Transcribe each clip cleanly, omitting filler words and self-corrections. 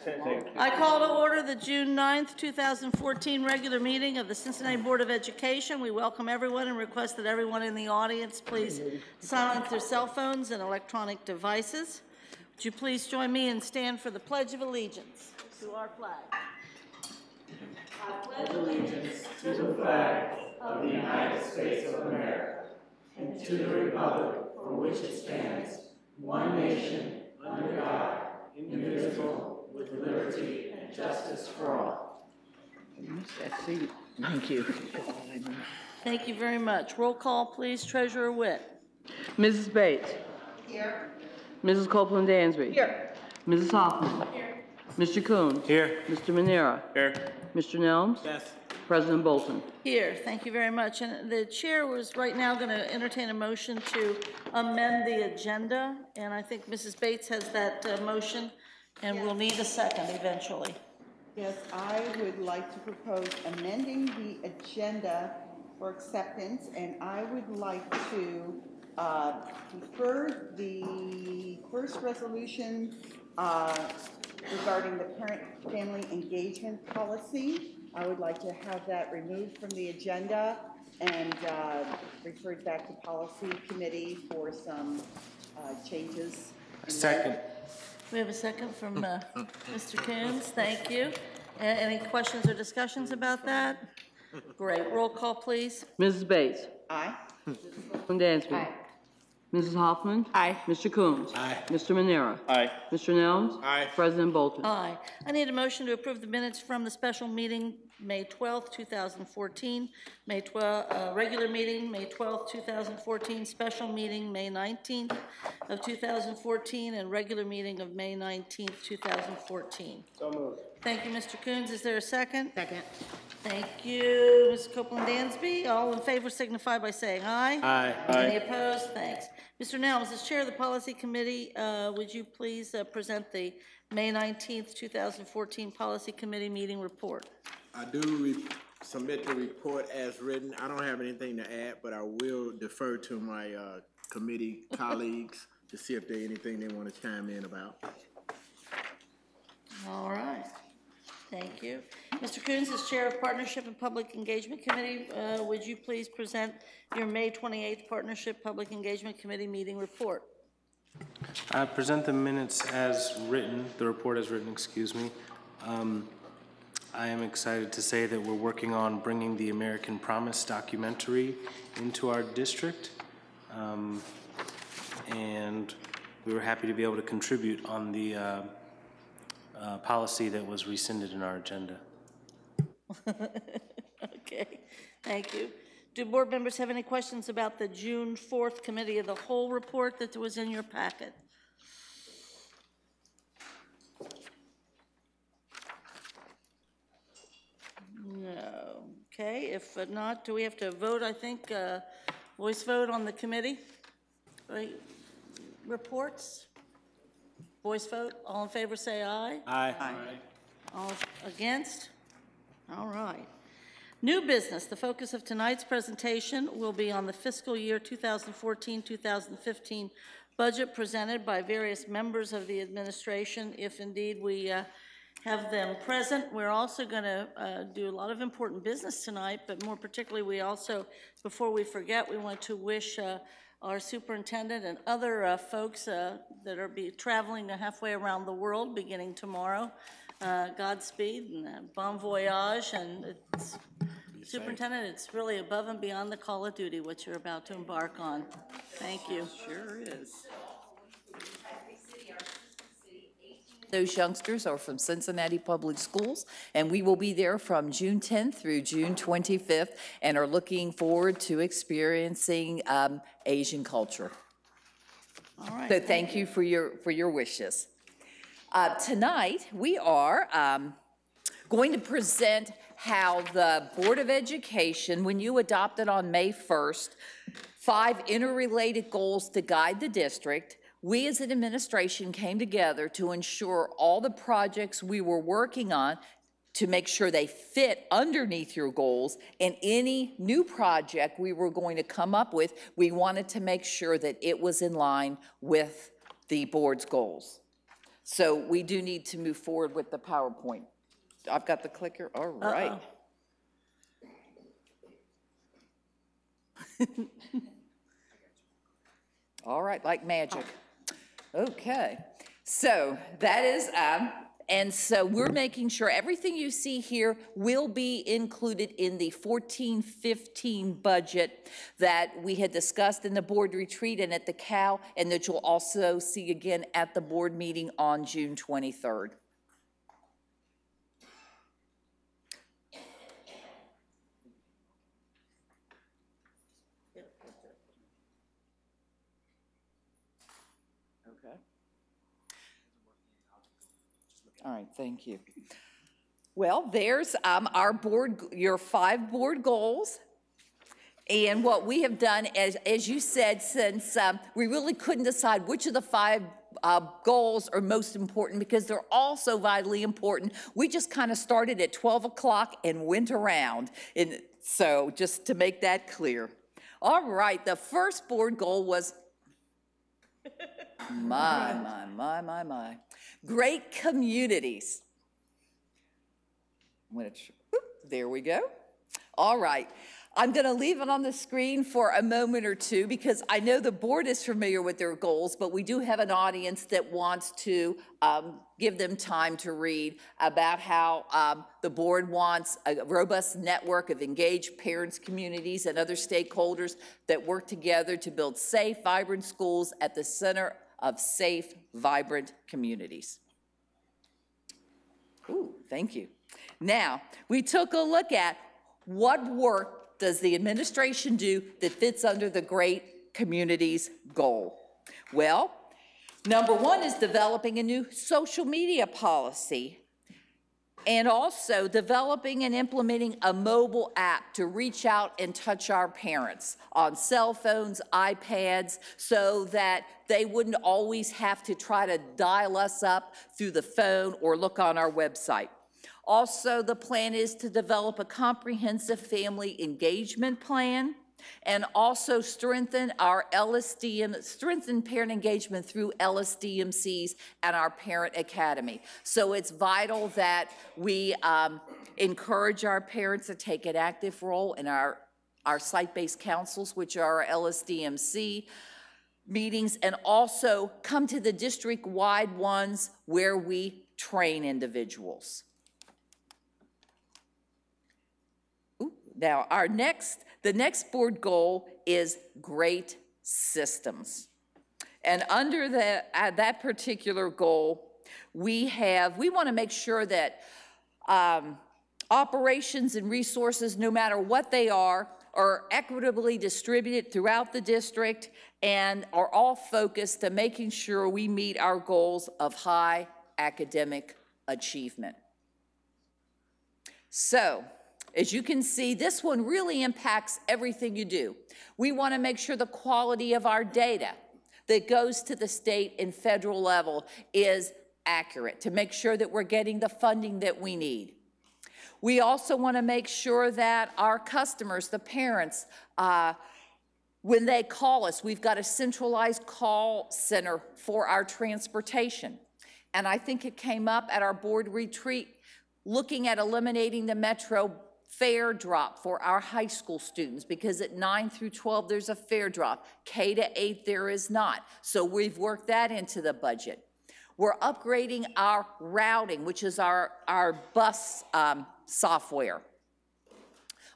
I call to order the June 9th, 2014 regular meeting of the Cincinnati Board of Education. We welcome everyone and request that everyone in the audience please silence their cell phones and electronic devices. Would you please join me and stand for the Pledge of Allegiance to our flag. I pledge allegiance to the flag of the United States of America and to the republic for which it stands, one nation, under God, indivisible, with liberty and justice for all. Thank you. Thank you very much. Roll call, please. Treasurer Witt. Mrs. Bates. Here. Mrs. Copeland-Dansby. Here. Mrs. Hoffman. Here. Mr. Coons. Here. Mr. Manera. Here. Mr. Nelms. Yes. President Bolton. Here. Thank you very much. And the chair was right now going to entertain a motion to amend the agenda. And I think Mrs. Bates has that motion, and we'll need a second eventually. Yes, I would like to propose amending the agenda for acceptance, and I would like to defer the first resolution regarding the parent-family engagement policy. I would like to have that removed from the agenda and referred back to policy committee for some changes. Second. We have a second from Mr. Coons. Thank you. Any questions or discussions about that? Great. Roll call, please. Mrs. Bates. Aye. Mrs. Copeland-Dansby. Aye. Mrs. Hoffman. Aye. Mr. Coons. Aye. Mr. Manera. Aye. Mr. Nelms. Aye. President Bolton. Aye. I need a motion to approve the minutes from the special meeting, May 12th, 2014, regular meeting, May 12th, 2014, special meeting, May 19th of 2014, and regular meeting of May 19th, 2014. So moved. Thank you, Mr. Coons. Is there a second? Second. Thank you, Ms. Copeland-Dansby. All in favor signify by saying aye. Aye. Any opposed? Thanks. Mr. Nelms, as chair of the policy committee, would you please present the May 19th, 2014 policy committee meeting report? I do submit the report as written. I don't have anything to add, but I will defer to my committee colleagues to see if there's anything they want to chime in about. All right. Thank you. Mr. Coons, as chair of Partnership and Public Engagement Committee, would you please present your May 28th Partnership Public Engagement Committee meeting report? I present the minutes as written, the report as written, excuse me. I am excited to say that we're working on bringing the American Promise documentary into our district. And we were happy to be able to contribute on the policy that was rescinded in our agenda. Okay, thank you. Do board members have any questions about the June 4th Committee of the Whole report that was in your packet? No. Okay, if not, do we have to vote, I think, voice vote on the committee? Right. Reports? Voice vote. All in favor say aye. Aye. Aye. All against? All right. New business. The focus of tonight's presentation will be on the fiscal year 2014-2015 budget presented by various members of the administration, if indeed we have them present. We're also going to do a lot of important business tonight, but more particularly, we also, before we forget, we want to wish our superintendent and other folks that are traveling halfway around the world beginning tomorrow. Godspeed and bon voyage. And it's, Superintendent, it's really above and beyond the call of duty what you're about to embark on. Thank you. Sure is. Those youngsters are from Cincinnati Public Schools, and we will be there from June 10th through June 25th and are looking forward to experiencing Asian culture. All right. So thank you for your wishes. Tonight, we are going to present how the Board of Education, when you adopted on May 1st, 5 interrelated goals to guide the district, we as an administration came together to ensure all the projects we were working on to make sure they fit underneath your goals, and any new project we were going to come up with, we wanted to make sure that it was in line with the board's goals. So we do need to move forward with the PowerPoint. I've got the clicker, all right. All right, like magic. Okay, so that is, and so we're making sure everything you see here will be included in the 14-15 budget that we had discussed in the board retreat and at the COW, and that you'll also see again at the board meeting on June 23rd. Okay. All right, thank you. Well, there's our board, your 5 board goals. And what we have done, as you said, since we really couldn't decide which of the 5 goals are most important because they're all so vitally important, we just kind of started at 12 o'clock and went around. And so just to make that clear. All right, the first board goal was, my. Great communities. There we go. All right. I'm going to leave it on the screen for a moment or two because I know the board is familiar with their goals, but we do have an audience that wants to give them time to read about how the board wants a robust network of engaged parents, communities, and other stakeholders that work together to build safe, vibrant schools at the center of safe, vibrant communities. Ooh, thank you. Now, we took a look at what work does the administration do that fits under the Great Communities goal. Well, number 1 is developing a new social media policy and also developing and implementing a mobile app to reach out and touch our parents on cell phones, iPads, so that they wouldn't always have to try to dial us up through the phone or look on our website. Also, the plan is to develop a comprehensive family engagement plan and also strengthen our strengthen parent engagement through LSDMCs and our Parent Academy. So it's vital that we encourage our parents to take an active role in our site-based councils, which are our LSDMC meetings, and also come to the district-wide ones where we train individuals. Now, the next board goal is great systems. And under that particular goal, we want to make sure that operations and resources, no matter what they are equitably distributed throughout the district and are all focused to making sure we meet our goals of high academic achievement. So, as you can see, this one really impacts everything you do. We want to make sure the quality of our data that goes to the state and federal level is accurate, to make sure that we're getting the funding that we need. We also want to make sure that our customers, the parents, when they call us, we've got a centralized call center for our transportation. And I think it came up at our board retreat, looking at eliminating the Metro fare drop for our high school students, because at 9 through 12 there's a fare drop. K to 8 there is not. So we've worked that into the budget. We're upgrading our routing, which is our bus software.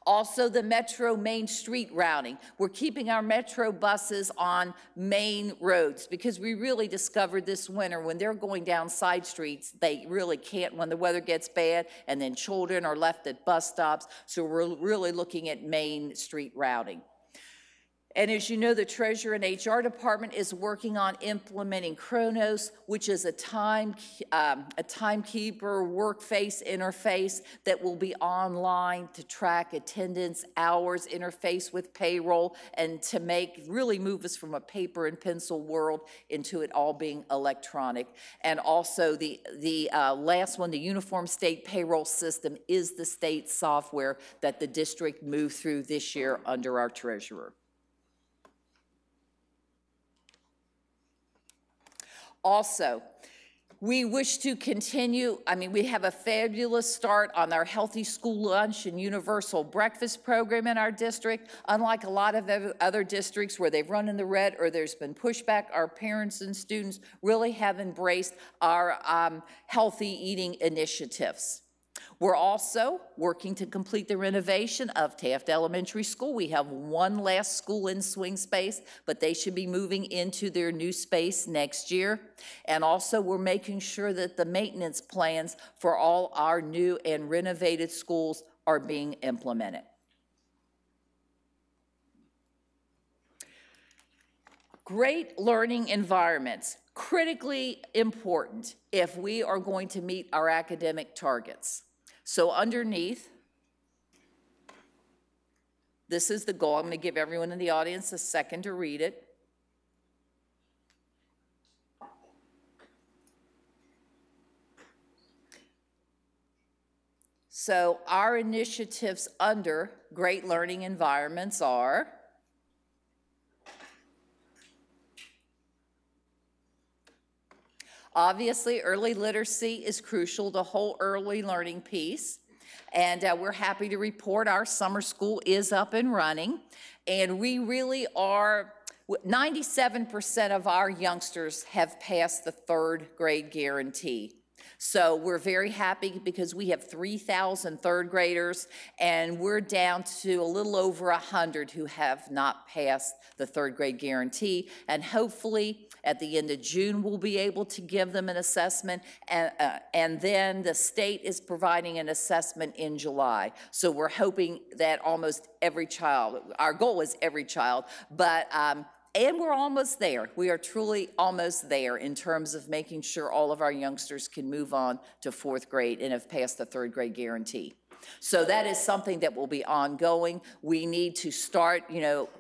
Also the Metro Main Street routing. We're keeping our Metro buses on main roads because we really discovered this winter when they're going down side streets, they really can't when the weather gets bad, and then children are left at bus stops. So we're really looking at Main Street routing. And as you know, the Treasurer and HR Department is working on implementing Kronos, which is a timekeeper work-face interface that will be online to track attendance, hours, interface with payroll, and to really move us from a paper and pencil world into it all being electronic. And also the last one, the Uniform State Payroll System, is the state software that the district moved through this year under our Treasurer. Also, We wish to continue, we have a fabulous start on our Healthy School Lunch and Universal Breakfast program in our district. Unlike a lot of other districts where they've run in the red or there's been pushback, our parents and students really have embraced our healthy eating initiatives. We're also working to complete the renovation of Taft Elementary School. We have one last school in swing space, but they should be moving into their new space next year. And also we're making sure that the maintenance plans for all our new and renovated schools are being implemented. Great learning environments, critically important if we are going to meet our academic targets. So underneath, this is the goal. I'm going to give everyone in the audience a second to read it. So our initiatives under great learning environments are obviously, early literacy is crucial, the whole early learning piece. And we're happy to report our summer school is up and running. And we really are, 97% of our youngsters have passed the 3rd grade guarantee. So we're very happy because we have 3,000 third graders and we're down to a little over 100 who have not passed the 3rd grade guarantee. And hopefully at the end of June, we'll be able to give them an assessment, and then the state is providing an assessment in July. So we're hoping that almost every child, our goal is every child, but and we're almost there. We are truly almost there in terms of making sure all of our youngsters can move on to 4th grade and have passed the 3rd grade guarantee. So that is something that will be ongoing. We need to start,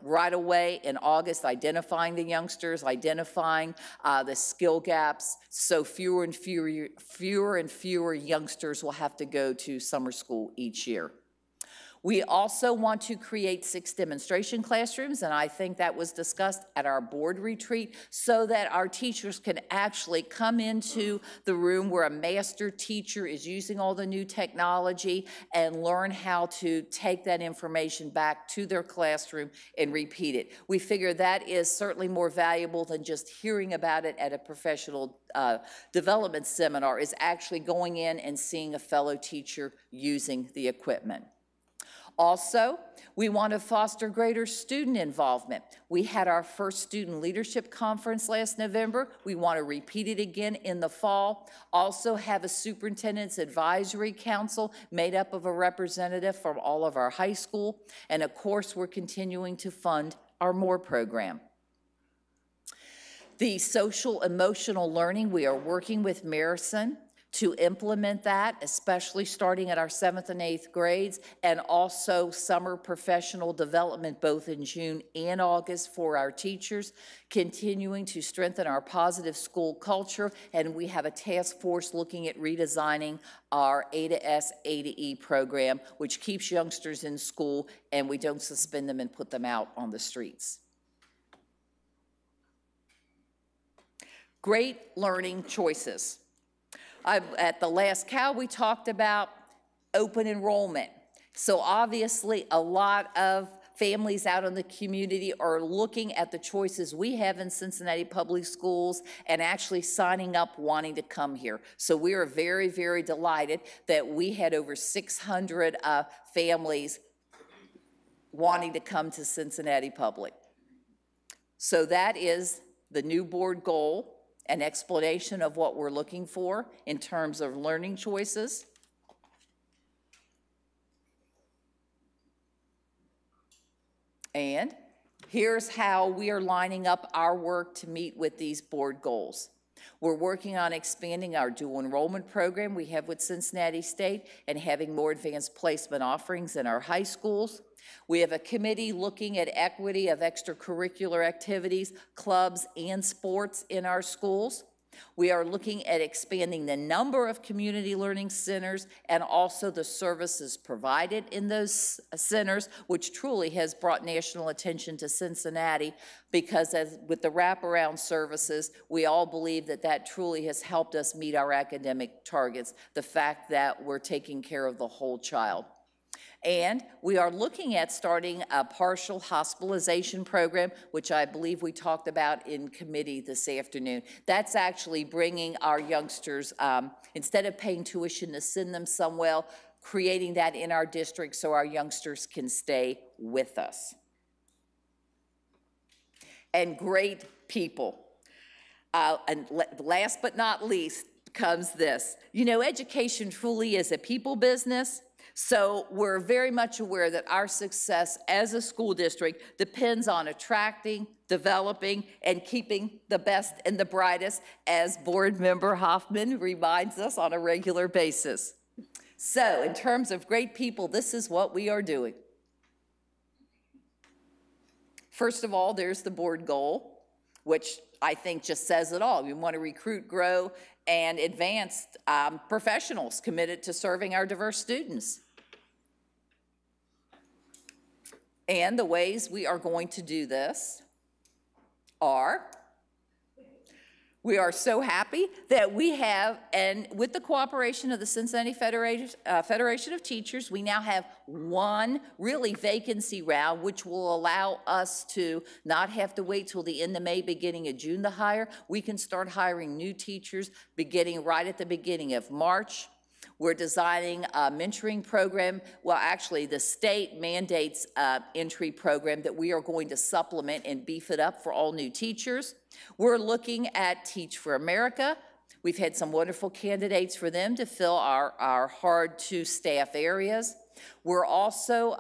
right away in August, identifying the youngsters, identifying the skill gaps, so fewer and fewer youngsters will have to go to summer school each year. We also want to create 6 demonstration classrooms, and I think that was discussed at our board retreat, so that our teachers can actually come into the room where a master teacher is using all the new technology and learn how to take that information back to their classroom and repeat it. We figure that is certainly more valuable than just hearing about it at a professional development seminar, is actually going in and seeing a fellow teacher using the equipment. Also, we want to foster greater student involvement. We had our first student leadership conference last November. We want to repeat it again in the fall. Also have a superintendent's advisory council made up of a representative from all of our high school. And of course, we're continuing to fund our MORE program. The social emotional learning, we are working with Marison to implement that, especially starting at our 7th and 8th grades, and also summer professional development both in June and August for our teachers, continuing to strengthen our positive school culture, and we have a task force looking at redesigning our A to S, A to E program, which keeps youngsters in school and we don't suspend them and put them out on the streets. Great learning choices. At the last CAL, we talked about open enrollment. So obviously, a lot of families out in the community are looking at the choices we have in Cincinnati Public Schools and actually signing up wanting to come here. So we are very, very delighted that we had over 600 families wanting to come to Cincinnati Public. So that is the new board goal. An explanation of what we're looking for in terms of learning choices. And here's how we are lining up our work to meet with these board goals. We're working on expanding our dual enrollment program we have with Cincinnati State and having more advanced placement offerings in our high schools. We have a committee looking at equity of extracurricular activities, clubs, and sports in our schools. We are looking at expanding the number of community learning centers and also the services provided in those centers, which truly has brought national attention to Cincinnati, because as with the wraparound services, we all believe that that truly has helped us meet our academic targets, the fact that we're taking care of the whole child. And we are looking at starting a partial hospitalization program, which I believe we talked about in committee this afternoon. That's actually bringing our youngsters, instead of paying tuition to send them somewhere, creating that in our district so our youngsters can stay with us. And great people. And last but not least comes this. You know, education truly is a people business. So we're very much aware that our success as a school district depends on attracting, developing, and keeping the best and the brightest, as Board Member Hoffman reminds us on a regular basis. So in terms of great people, this is what we are doing. First of all, there's the board goal, which I think just says it all. We want to recruit, grow, and advance professionals committed to serving our diverse students. And the ways we are going to do this are, we are so happy that we have, and with the cooperation of the Cincinnati Federation of Teachers, we now have one really vacancy round, which will allow us to not have to wait till the end of May, beginning of June to hire. We can start hiring new teachers beginning right at the beginning of March. We're designing a mentoring program. Well, actually, the state mandates an entry program that we are going to supplement and beef it up for all new teachers. We're looking at Teach for America. We've had some wonderful candidates for them to fill our hard-to-staff areas. We're also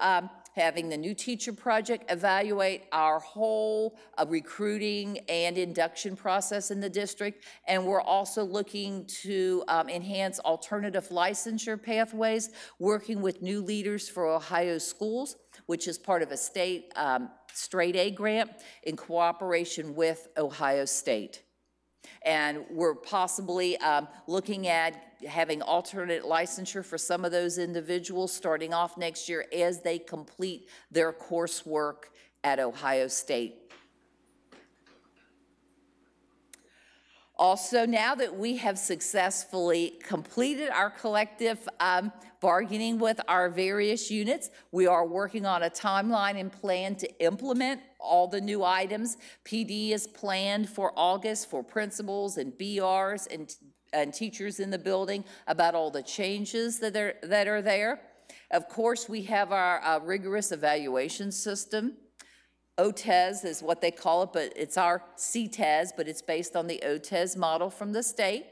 having the New Teacher Project evaluate our whole recruiting and induction process in the district. And we're also looking to enhance alternative licensure pathways, working with new leaders for Ohio schools, which is part of a state straight A grant in cooperation with Ohio State. And we're possibly looking at having alternate licensure for some of those individuals starting off next year as they complete their coursework at Ohio State. Also, now that we have successfully completed our collective bargaining with our various units, we are working on a timeline and plan to implement all the new items. PD is planned for August for principals and BRs and teachers in the building about all the changes that are there. Of course, we have our rigorous evaluation system. OTES is what they call it, but it's our CTES, but it's based on the OTES model from the state.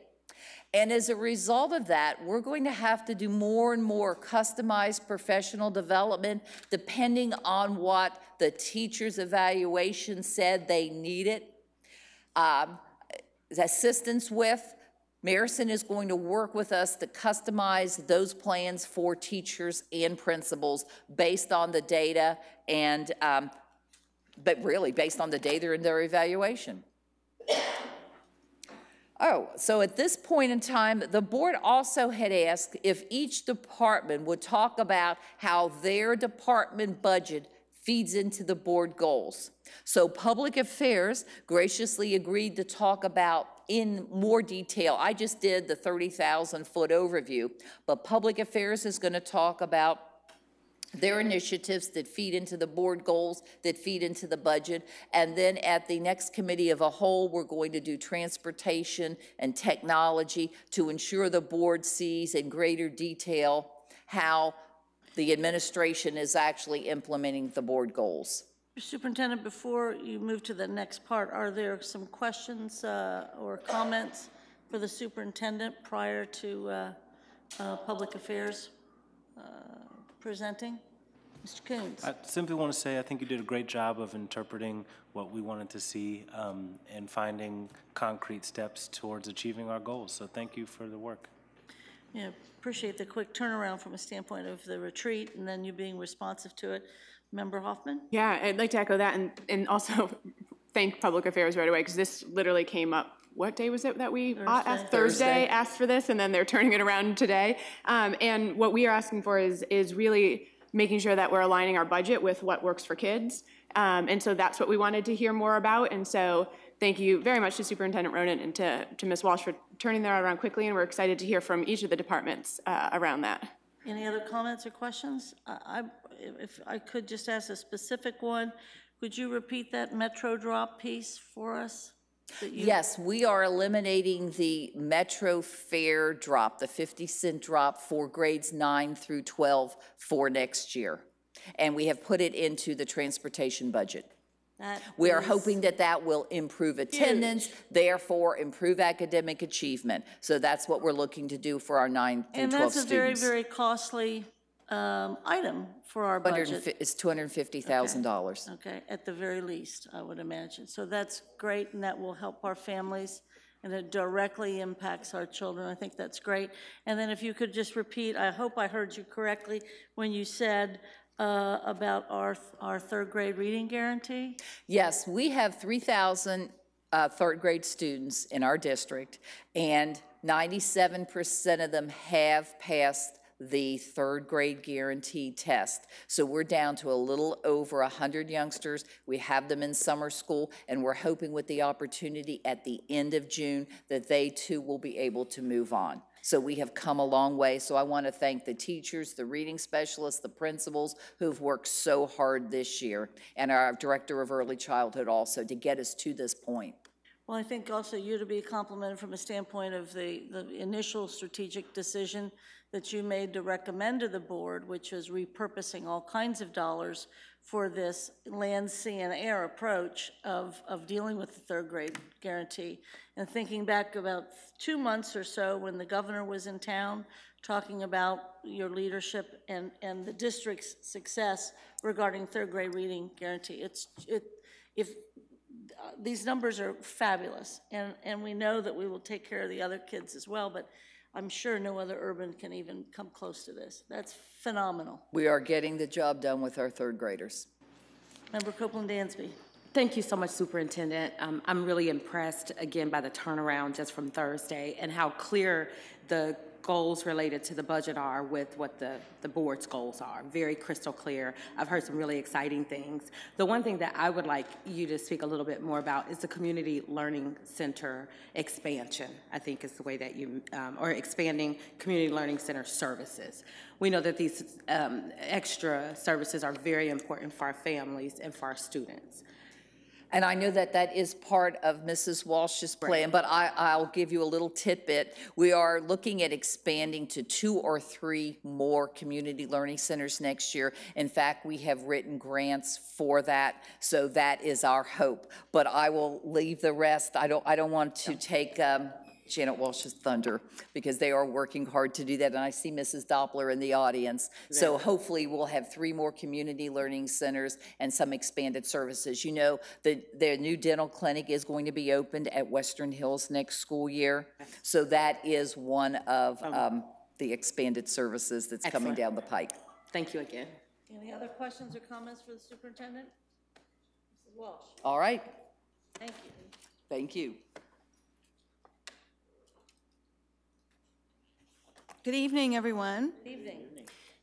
And as a result of that, we're going to have to do more and more customized professional development depending on what the teacher's evaluation said they needed assistance with. Marison is going to work with us to customize those plans for teachers and principals based on the data and but really based on the data in their evaluation. Oh, so at this point in time, the board also had asked if each department would talk about how their department budget feeds into the board goals. So Public Affairs graciously agreed to talk about in more detail. I just did the 30,000-foot overview, but Public Affairs is going to talk about their initiatives that feed into the board goals, that feed into the budget. And then at the next committee of a whole, we're going to do transportation and technology to ensure the board sees in greater detail how the administration is actually implementing the board goals. Superintendent, before you move to the next part, are there some questions or comments for the superintendent prior to Public Affairs presenting? Mr. Coons. I simply want to say I think you did a great job of interpreting what we wanted to see and finding concrete steps towards achieving our goals. So thank you for the work. Yeah, appreciate the quick turnaround from a standpoint of the retreat and then you being responsive to it. Member Hoffman? Yeah, I'd like to echo that and also thank Public Affairs right away because this literally came up what day was it that we asked? Thursday. Asked for this, and then they're turning it around today. And what we are asking for is really making sure that we're aligning our budget with what works for kids. And so that's what we wanted to hear more about. And so thank you very much to Superintendent Ronan and to Ms. Walsh for turning that around quickly. And we're excited to hear from each of the departments around that. Any other comments or questions? If I could just ask a specific one, could you repeat that Metro drop piece for us? Yes, we are eliminating the Metro fare drop, the 50-cent drop for grades 9 through 12 for next year. And we have put it into the transportation budget. We are hoping that that will improve attendance, therefore improve academic achievement. So that's what we're looking to do for our 9 through 12 students. And that's a very, very costly item for our budget. It's $250,000. Okay, at the very least, I would imagine. So that's great, and that will help our families, and it directly impacts our children. I think that's great. And then if you could just repeat, I hope I heard you correctly when you said about our third grade reading guarantee? Yes, we have 3,000 third grade students in our district, and 97% of them have passed the third grade guarantee test. So we're down to a little over 100 youngsters. We have them in summer school, and we're hoping with the opportunity at the end of June that they too will be able to move on. So we have come a long way. So I want to thank the teachers, the reading specialists, the principals who've worked so hard this year, and our director of early childhood also to get us to this point. Well, I think also you to be complimented from a standpoint of the initial strategic decision that you made to recommend to the board, which is repurposing all kinds of dollars for this land, sea, and air approach of dealing with the third grade guarantee. And thinking back about 2 months or so when the governor was in town talking about your leadership and the district's success regarding third grade reading guarantee. These numbers are fabulous, and we know that we will take care of the other kids as well, but I'm sure no other urban can even come close to this. That's phenomenal. We are getting the job done with our third graders. Member Copeland-Dansby. Thank you so much, Superintendent. I'm really impressed, again, by the turnaround just from Thursday and how clear the goals related to the budget are with what the board's goals are. Very crystal clear. I've heard some really exciting things. The one thing that I would like you to speak a little bit more about is the Community Learning Center expansion, I think is the way that you, or expanding Community Learning Center services. We know that these extra services are very important for our families and for our students. And I know that that is part of Mrs. Walsh's plan, but I'll give you a little tidbit. We are looking at expanding to 2 or 3 more community learning centers next year. In fact, we have written grants for that, so that is our hope. But I will leave the rest. I don't want to take Janet Walsh's thunder, because they are working hard to do that, and I see Mrs. Doppler in the audience. So hopefully we'll have 3 more community learning centers and some expanded services. You know, their new dental clinic is going to be opened at Western Hills next school year, so that is one of the expanded services that's coming down the pike. Thank you again. Any other questions or comments for the superintendent? Mrs. Walsh. All right. Thank you. Thank you. Good evening, everyone. Good evening.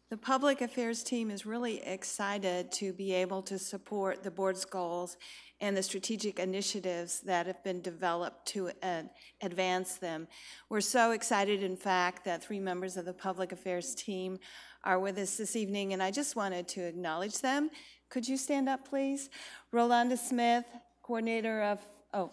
The Public Affairs team is really excited to be able to support the board's goals and the strategic initiatives that have been developed to advance them. We're so excited, in fact, that 3 members of the Public Affairs team are with us this evening, and I just wanted to acknowledge them. Could you stand up, please? Rolanda Smith, coordinator of,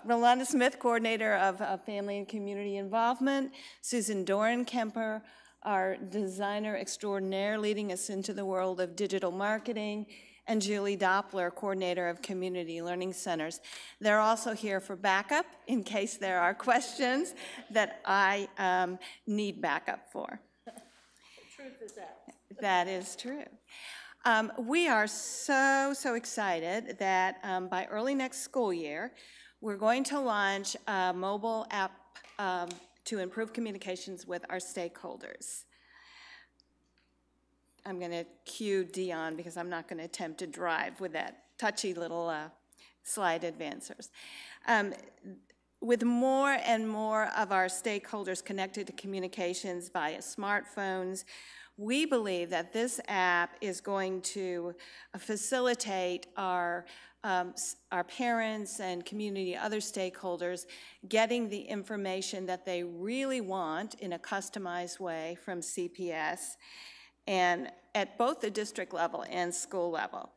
Rolanda Smith, coordinator of Family and Community Involvement, Susan Doran-Kemper, our designer extraordinaire, leading us into the world of digital marketing, and Julie Doppler, coordinator of Community Learning Centers. They're also here for backup in case there are questions that I need backup for. The truth is that. That is true. We are so excited that by early next school year, we're going to launch a mobile app to improve communications with our stakeholders. I'm going to cue Dion because I'm not going to attempt to drive with that touchy little slide advancers. with more and more of our stakeholders connected to communications via smartphones, we believe that this app is going to facilitate our parents and community, other stakeholders, getting the information that they really want in a customized way from CPS, and at both the district level and school level.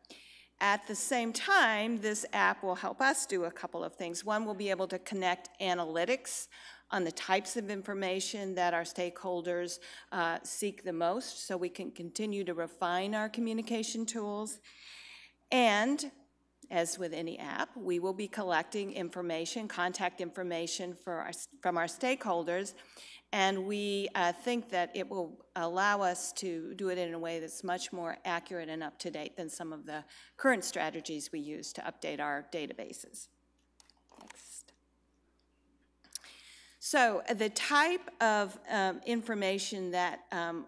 At the same time, this app will help us do a couple of things. One, we'll be able to connect analytics on the types of information that our stakeholders seek the most, so we can continue to refine our communication tools. And as with any app, we will be collecting information, contact information from our stakeholders, and we think that it will allow us to do it in a way that's much more accurate and up-to-date than some of the current strategies we use to update our databases. Next. So the type of information that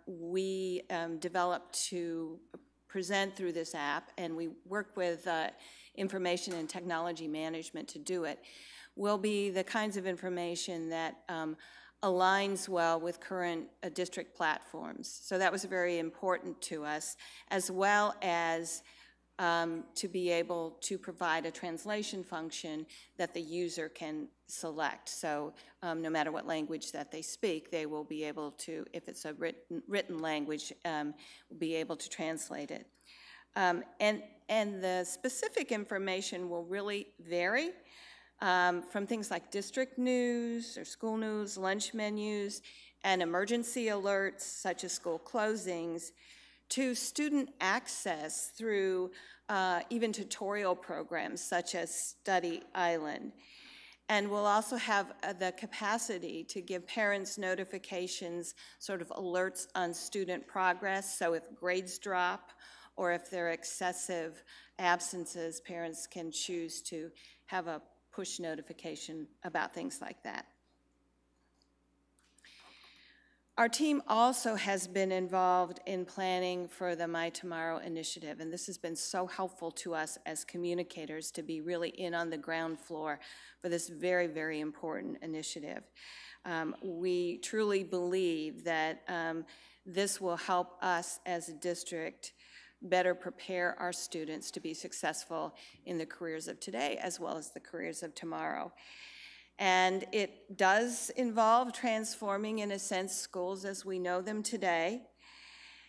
we develop to present through this app, and we work with information and technology management to do it, will be the kinds of information that aligns well with current district platforms. So that was very important to us, as well as to be able to provide a translation function that the user can select. So no matter what language that they speak, they will be able to, if it's a written language, be able to translate it. And the specific information will really vary from things like district news or school news, lunch menus, and emergency alerts such as school closings, to student access through even tutorial programs such as Study Island. And we'll also have the capacity to give parents notifications, sort of alerts on student progress. So if grades drop or if there are excessive absences, parents can choose to have a push notification about things like that. Our team also has been involved in planning for the My Tomorrow initiative, and this has been so helpful to us as communicators to be really in on the ground floor for this very, very important initiative. We truly believe that this will help us as a district better prepare our students to be successful in the careers of today as well as the careers of tomorrow. And it does involve transforming, in a sense, schools as we know them today.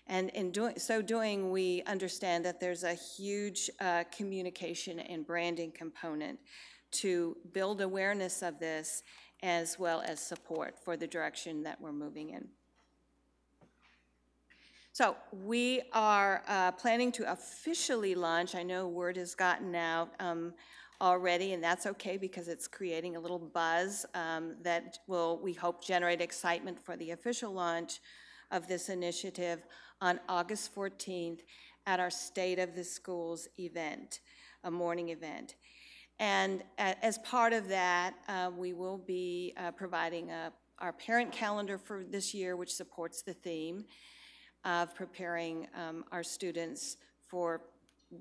And in so doing, we understand that there's a huge communication and branding component to build awareness of this as well as support for the direction that we're moving in. So we are planning to officially launch. I know word has gotten out already, and that's okay because it's creating a little buzz that will, we hope, generate excitement for the official launch of this initiative on August 14th at our State of the Schools event, a morning event. And as part of that, we will be providing our parent calendar for this year, which supports the theme of preparing our students for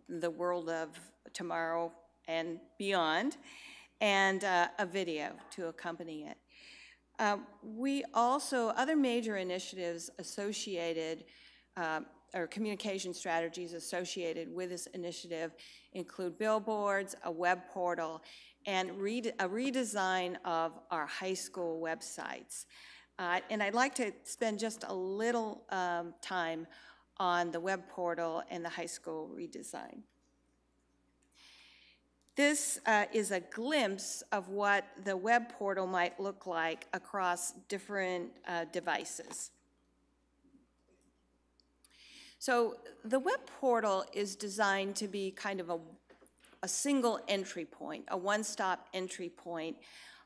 the world of tomorrow and beyond, and a video to accompany it. We also, other major initiatives associated, or communication strategies associated with this initiative include billboards, a web portal, and a redesign of our high school websites. And I'd like to spend just a little time on the web portal and the high school redesign. This is a glimpse of what the web portal might look like across different devices. So the web portal is designed to be kind of a single entry point, a one-stop entry point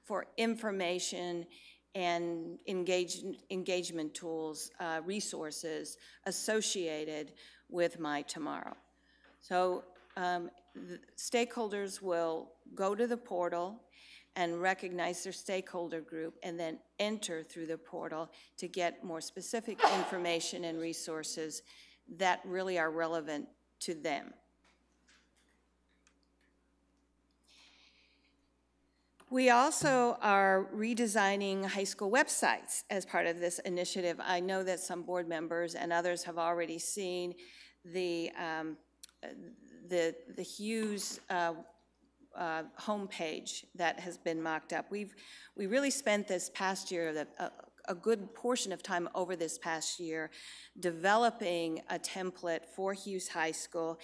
for information and engagement tools, resources associated with My Tomorrow. So the stakeholders will go to the portal and recognize their stakeholder group and then enter through the portal to get more specific information and resources that really are relevant to them. We also are redesigning high school websites as part of this initiative. I know that some board members and others have already seen the Hughes homepage that has been mocked up. We really spent this past year, a good portion of time over this past year, developing a template for Hughes High School.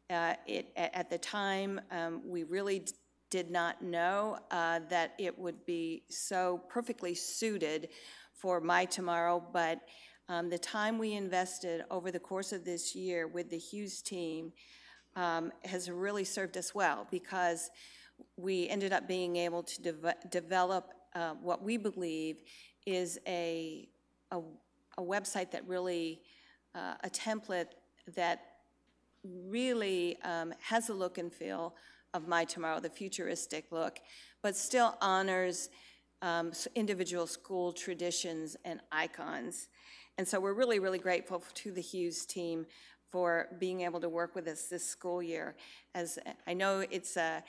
At the time, we really did not know that it would be so perfectly suited for My Tomorrow, but the time we invested over the course of this year with the Hughes team has really served us well, because we ended up being able to develop what we believe is a website that really, a template that really has the look and feel of My Tomorrow, the futuristic look, but still honors individual school traditions and icons. And so we're really, really grateful to the Hughes team for being able to work with us this school year. As I know it's the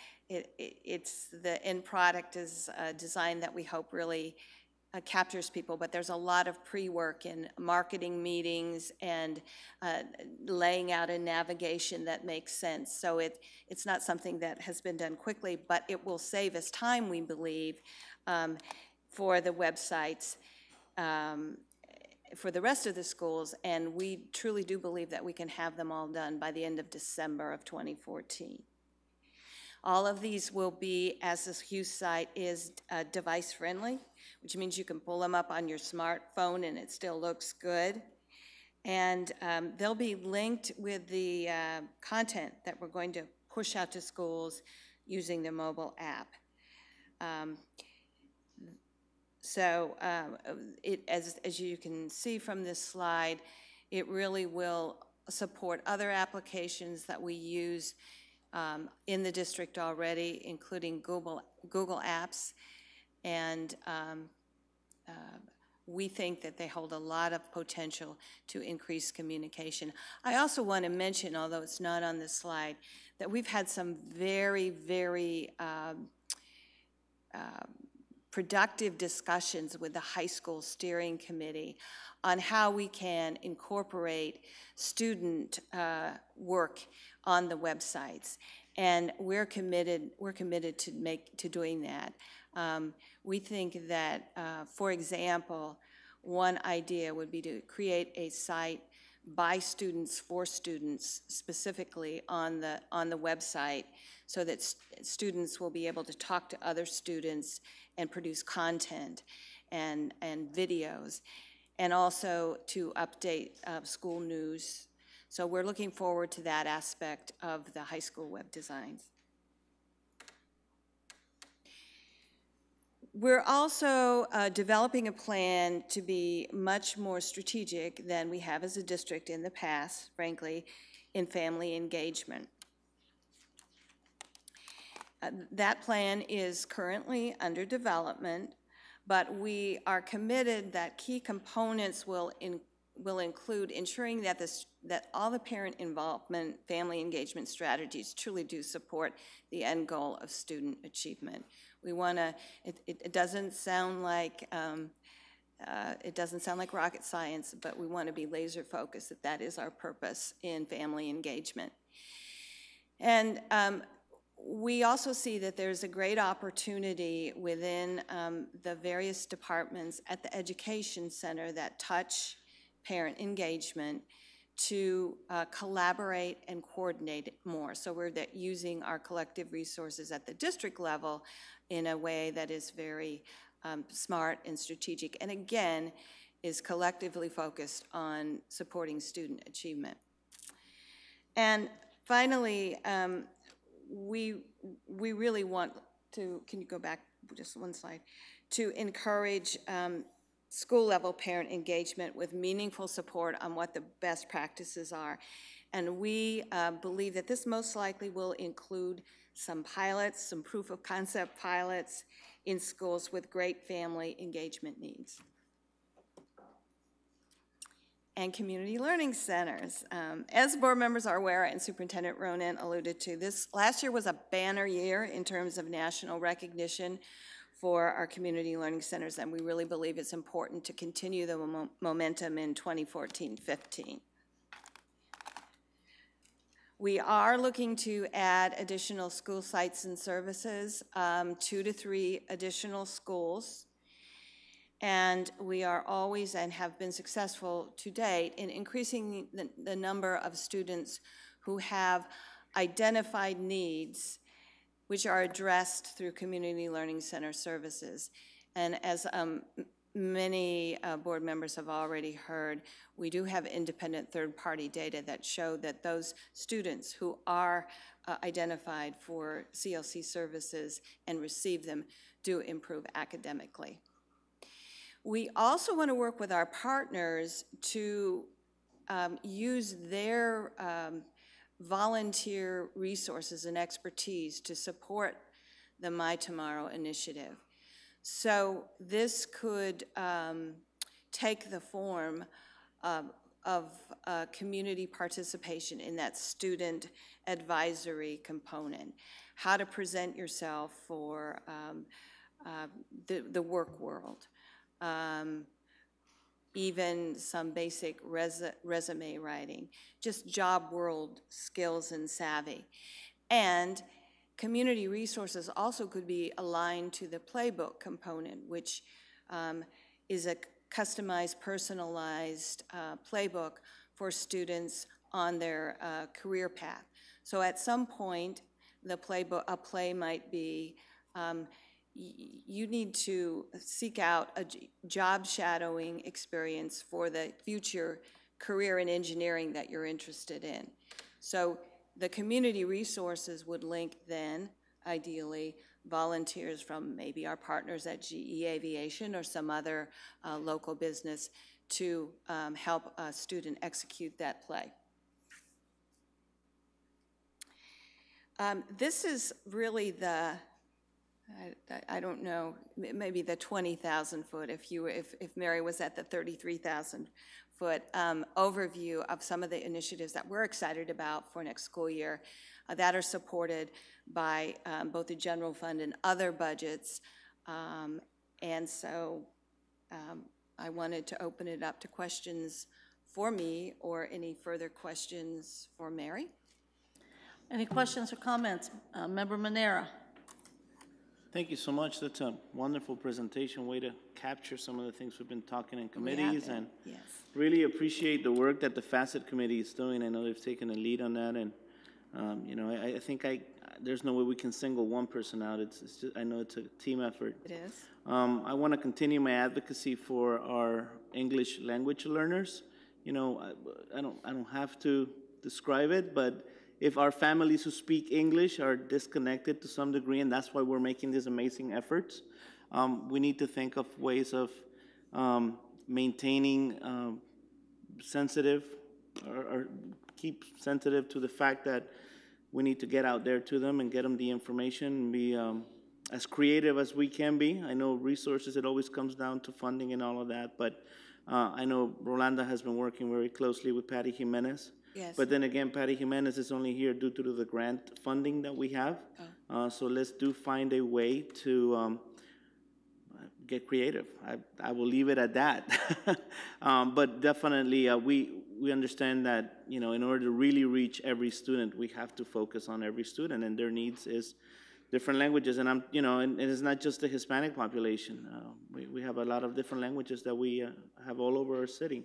end product is a design that we hope really captures people, but there's a lot of pre-work in marketing meetings and laying out a navigation that makes sense. So it's not something that has been done quickly, but it will save us time, we believe, for the websites for the rest of the schools, and we truly do believe that we can have them all done by the end of December of 2014. All of these will be, as this Hughes site is device-friendly, which means you can pull them up on your smartphone and it still looks good. And they'll be linked with the content that we're going to push out to schools using the mobile app. As you can see from this slide, it really will support other applications that we use in the district already, including Google Apps, and we think that they hold a lot of potential to increase communication. I also want to mention, although it's not on this slide, that we've had some very, very productive discussions with the high school steering committee on how we can incorporate student work on the websites, and we're committed to doing that. We think that, for example, one idea would be to create a site by students for students specifically on the website, so that students will be able to talk to other students and produce content and videos, and also to update school news. So we're looking forward to that aspect of the high school web designs. We're also developing a plan to be much more strategic than we have as a district in the past, frankly, in family engagement. That plan is currently under development, but we are committed that key components will include ensuring that that all the parent involvement, family engagement strategies truly do support the end goal of student achievement. We want to. It doesn't sound like rocket science, but we want to be laser focused that is our purpose in family engagement. And we also see that there's a great opportunity within the various departments at the Education Center that touch parent engagement to collaborate and coordinate more. So we're using our collective resources at the district level in a way that is very smart and strategic, and again, is collectively focused on supporting student achievement. And finally, we really want to, can you go back just one slide, to encourage school-level parent engagement with meaningful support on what the best practices are. And we believe that this most likely will include some pilots, some proof of concept pilots in schools with great family engagement needs. and community learning centers. As board members are aware, and Superintendent Ronan alluded to, this last year was a banner year in terms of national recognition for our community learning centers, and we really believe it's important to continue the momentum in 2014-15. We are looking to add additional school sites and services, 2 to 3 additional schools. And we are always and have been successful to date in increasing the number of students who have identified needs which are addressed through community learning center services. And as many board members have already heard, we do have independent third-party data that show that those students who are identified for CLC services and receive them do improve academically. We also want to work with our partners to use their volunteer resources and expertise to support the My Tomorrow initiative. So this could take the form of community participation in that student advisory component, how to present yourself for the work world. Even some basic resume writing, just job world skills and savvy. And community resources also could be aligned to the playbook component, which is a customized, personalized playbook for students on their career path. So at some point, a play might be, you need to seek out a job shadowing experience for the future career in engineering that you're interested in. So the community resources would link then, ideally, volunteers from maybe our partners at GE Aviation or some other local business to help a student execute that play. This is really the I don't know, maybe the 20,000 foot, if Mary was at the 33,000 foot overview of some of the initiatives that we're excited about for next school year that are supported by both the general fund and other budgets. And so I wanted to open it up to questions for me or any further questions for Mary. Any questions or comments? Member Manera. Thank you so much. That's a wonderful presentation, way to capture some of the things we've been talking in committees, and yes, really appreciate the work that the Facet Committee is doing. I know they've taken a lead on that, and you know, I think there's no way we can single one person out. It's just, I know it's a team effort. it is. I want to continue my advocacy for our English language learners. You know, I don't have to describe it, but if our families who speak English are disconnected to some degree, and that's why we're making these amazing efforts, we need to think of ways of maintaining sensitive, or keep sensitive to the fact that we need to get out there to them and get them the information and be as creative as we can be. I know resources, it always comes down to funding and all of that, but I know Rolanda has been working very closely with Patty Jimenez. Yes. But then again, Patty Jimenez is only here due to the grant funding that we have. So let's find a way to get creative. I will leave it at that. But definitely, we understand that, you know, in order to really reach every student, we have to focus on every student, and their needs is different languages. And you know, and it's not just the Hispanic population. We have a lot of different languages that we have all over our city.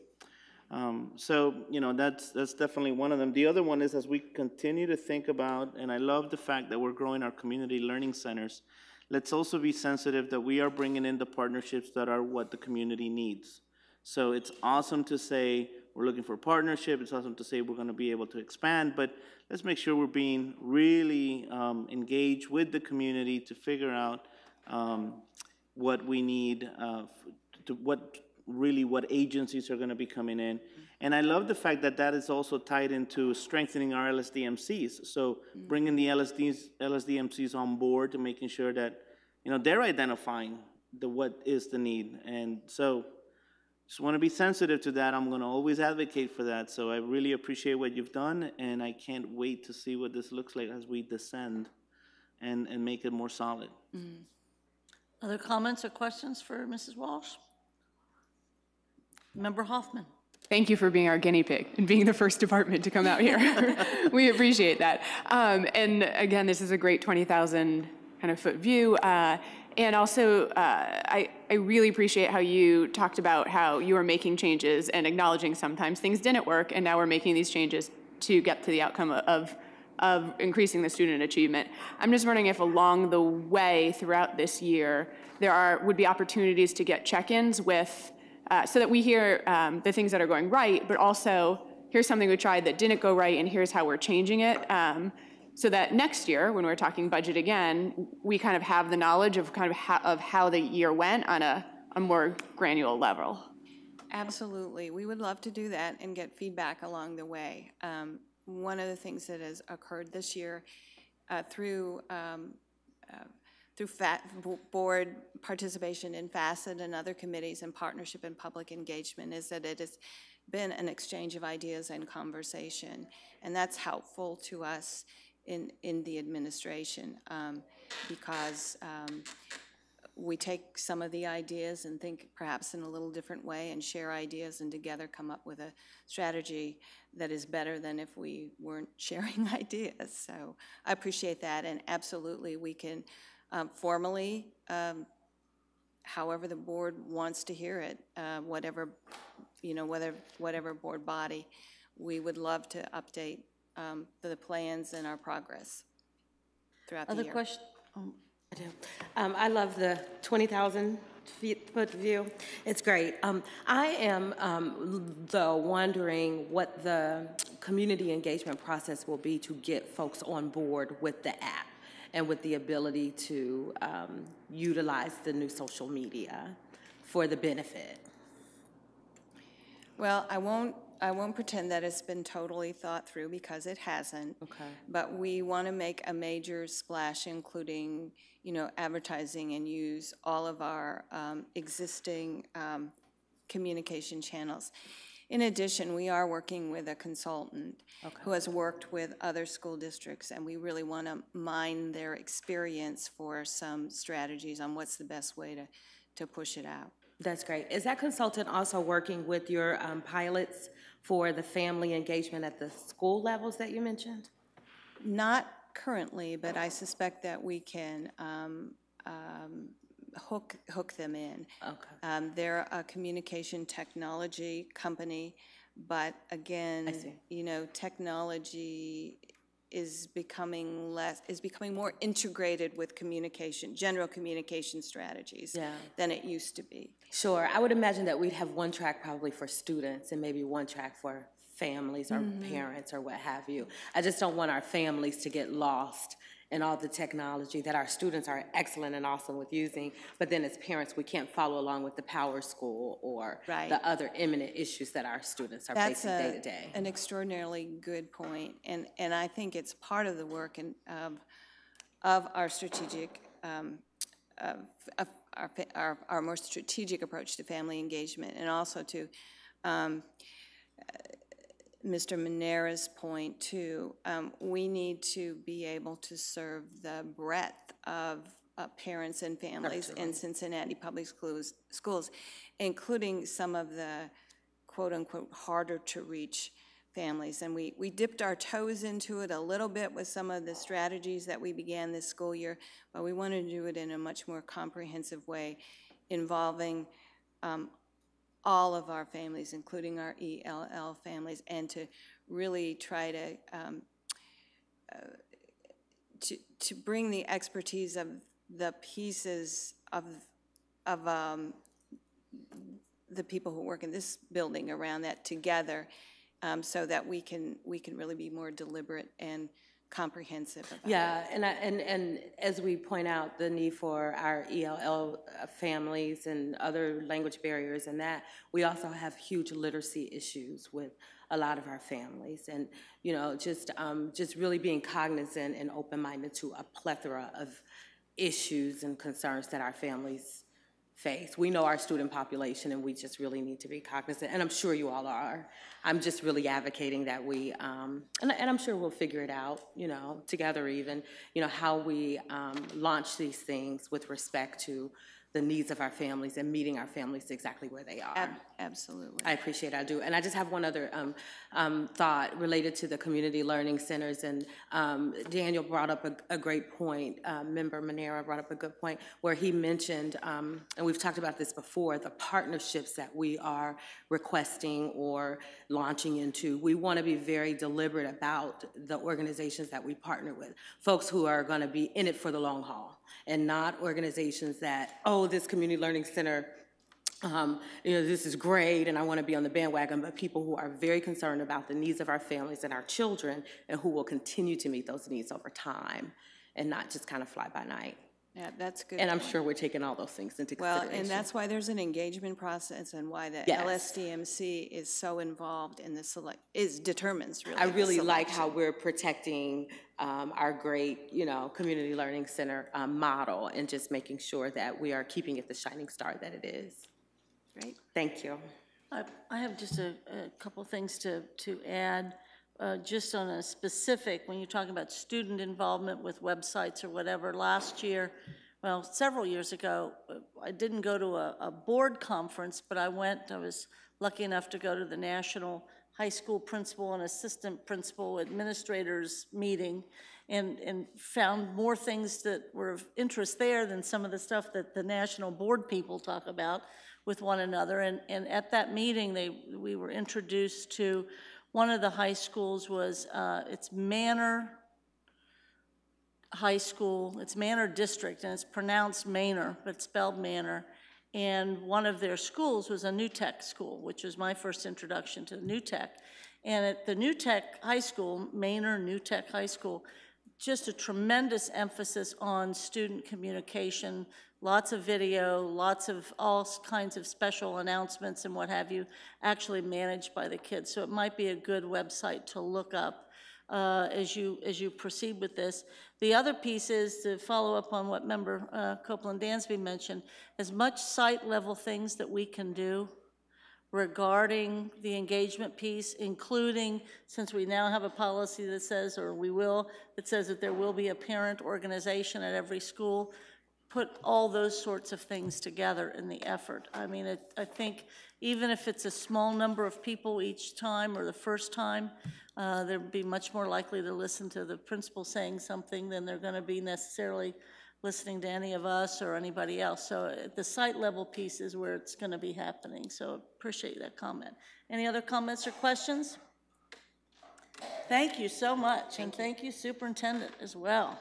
So, you know, that's definitely one of them. The other one is, as we continue to think about, and I love the fact that we're growing our community learning centers, let's also be sensitive that we are bringing in the partnerships that are what the community needs. So it's awesome to say we're looking for partnership. It's awesome to say we're going to be able to expand, but let's make sure we're being really engaged with the community to figure out what we need, what agencies are going to be coming in. And I love the fact that that is also tied into strengthening our LSDMCs. So bringing the LSDMCs on board and making sure that, you know, they're identifying what is the need. And so just want to be sensitive to that. I'm going to always advocate for that. So I really appreciate what you've done, and I can't wait to see what this looks like as we descend and make it more solid. Other comments or questions for Mrs. Walsh? Member Hoffman? Thank you for being our guinea pig and being the first department to come out here. We appreciate that. And again, this is a great 20,000 kind of foot view. And also, I really appreciate how you talked about how you are making changes and acknowledging sometimes things didn't work, and now we're making these changes to get to the outcome of increasing the student achievement. I'm just wondering if along the way throughout this year, there would be opportunities to get check-ins with, so that we hear the things that are going right, but also here's something we tried that didn't go right and here's how we're changing it. So that next year, when we're talking budget again, we kind of have the knowledge of kind of how the year went on a more granular level. Absolutely. We would love to do that and get feedback along the way. One of the things that has occurred this year through board participation in FACET and other committees and partnership and public engagement is that it has been an exchange of ideas and conversation, and that's helpful to us in the administration because we take some of the ideas and think perhaps in a little different way and share ideas and together come up with a strategy that is better than if we weren't sharing ideas. So I appreciate that, and absolutely we can formally, however the board wants to hear it, whatever board body, we would love to update the plans and our progress throughout the year. Other questions? I do. I love the 20,000 foot view. It's great. I am, though, wondering what the community engagement process will be to get folks on board with the app and with the ability to utilize the new social media for the benefit. Well, I won't pretend that it's been totally thought through because it hasn't. Okay. But we want to make a major splash, including, advertising, and use all of our existing communication channels. In addition, we are working with a consultant who has worked with other school districts, and we really want to mine their experience for some strategies on what's the best way to push it out. That's great. Is that consultant also working with your pilots for the family engagement at the school levels that you mentioned? Not currently, but I suspect that we can hook them in. Okay. They're a communication technology company, but again, technology is becoming more integrated with general communication strategies than it used to be. Sure. I would imagine that we'd have one track probably for students and maybe one track for families or parents or what have you. I just don't want our families to get lost in all the technology that our students are excellent and awesome with using, but then as parents, we can't follow along with the Power School or the other imminent issues that our students are facing day to day. That's an extraordinarily good point, and I think it's part of the work of our strategic, our more strategic approach to family engagement, and also to Mr. Manera's point too, we need to be able to serve the breadth of parents and families in Cincinnati Public Schools, including some of the quote-unquote harder to reach families. And we dipped our toes into it a little bit with some of the strategies that we began this school year, but we want to do it in a much more comprehensive way involving all of our families, including our ELL families, and to really try to bring the expertise of the pieces of the people who work in this building around that together, so that we can really be more deliberate and comprehensive about it. And as we point out the need for our ELL families and other language barriers and that, we also have huge literacy issues with a lot of our families, and just really being cognizant and open-minded to a plethora of issues and concerns that our families face. We know our student population, and we just really need to be cognizant, and I'm sure you all are. I'm just really advocating that we, and I'm sure we'll figure it out, you know, together even, you know, how we launch these things with respect to the needs of our families and meeting our families exactly where they are. Absolutely. I appreciate it, I do. And I just have one other thought related to the community learning centers, and Daniel brought up a great point, Member Manera brought up a good point, where he mentioned, and we've talked about this before, the partnerships that we are requesting or launching into. We want to be very deliberate about the organizations that we partner with, folks who are going to be in it for the long haul, and not organizations that, oh, this community learning center, you know, this is great and I want to be on the bandwagon, but people who are very concerned about the needs of our families and our children, and who will continue to meet those needs over time and not just kind of fly by night. Yeah, that's good. And I'm sure we're taking all those things into consideration. Well, and that's why there's an engagement process, and why the Yes. LSDMC is so involved in the determines really. I the really like selection. how we're protecting our great, you know, community learning center model, and just making sure that we are keeping it the shining star that it is. Great. Thank you. I have just a couple things to add, just on a specific, when you're talking about student involvement with websites or whatever. Last year, well, several years ago, I didn't go to a board conference, but I was lucky enough to go to the National High School Principal and Assistant Principal Administrators meeting, and found more things that were of interest there than some of the stuff that the national board people talk about with one another. And at that meeting, we were introduced to one of the high schools was, it's Manor High School, it's Manor District, and it's pronounced Manor, but spelled Manor. And one of their schools was a New Tech school, which was my first introduction to New Tech. And at the New Tech High School, Manor New Tech High School, just a tremendous emphasis on student communication, lots of video, lots of all kinds of special announcements and what have you, actually managed by the kids. So it might be a good website to look up as you proceed with this. The other piece is to follow up on what Member Copeland-Dansby mentioned, as much site level things that we can do regarding the engagement piece, including, since we now have a policy that says, or we will, that says that there will be a parent organization at every school, put all those sorts of things together in the effort. I mean, I think even if it's a small number of people each time or the first time, they'll be much more likely to listen to the principal saying something than they're going to be necessarily listening to any of us or anybody else. So the site level piece is where it's going to be happening. So appreciate that comment. Any other comments or questions? Thank you so much, and thank you, Superintendent, as well.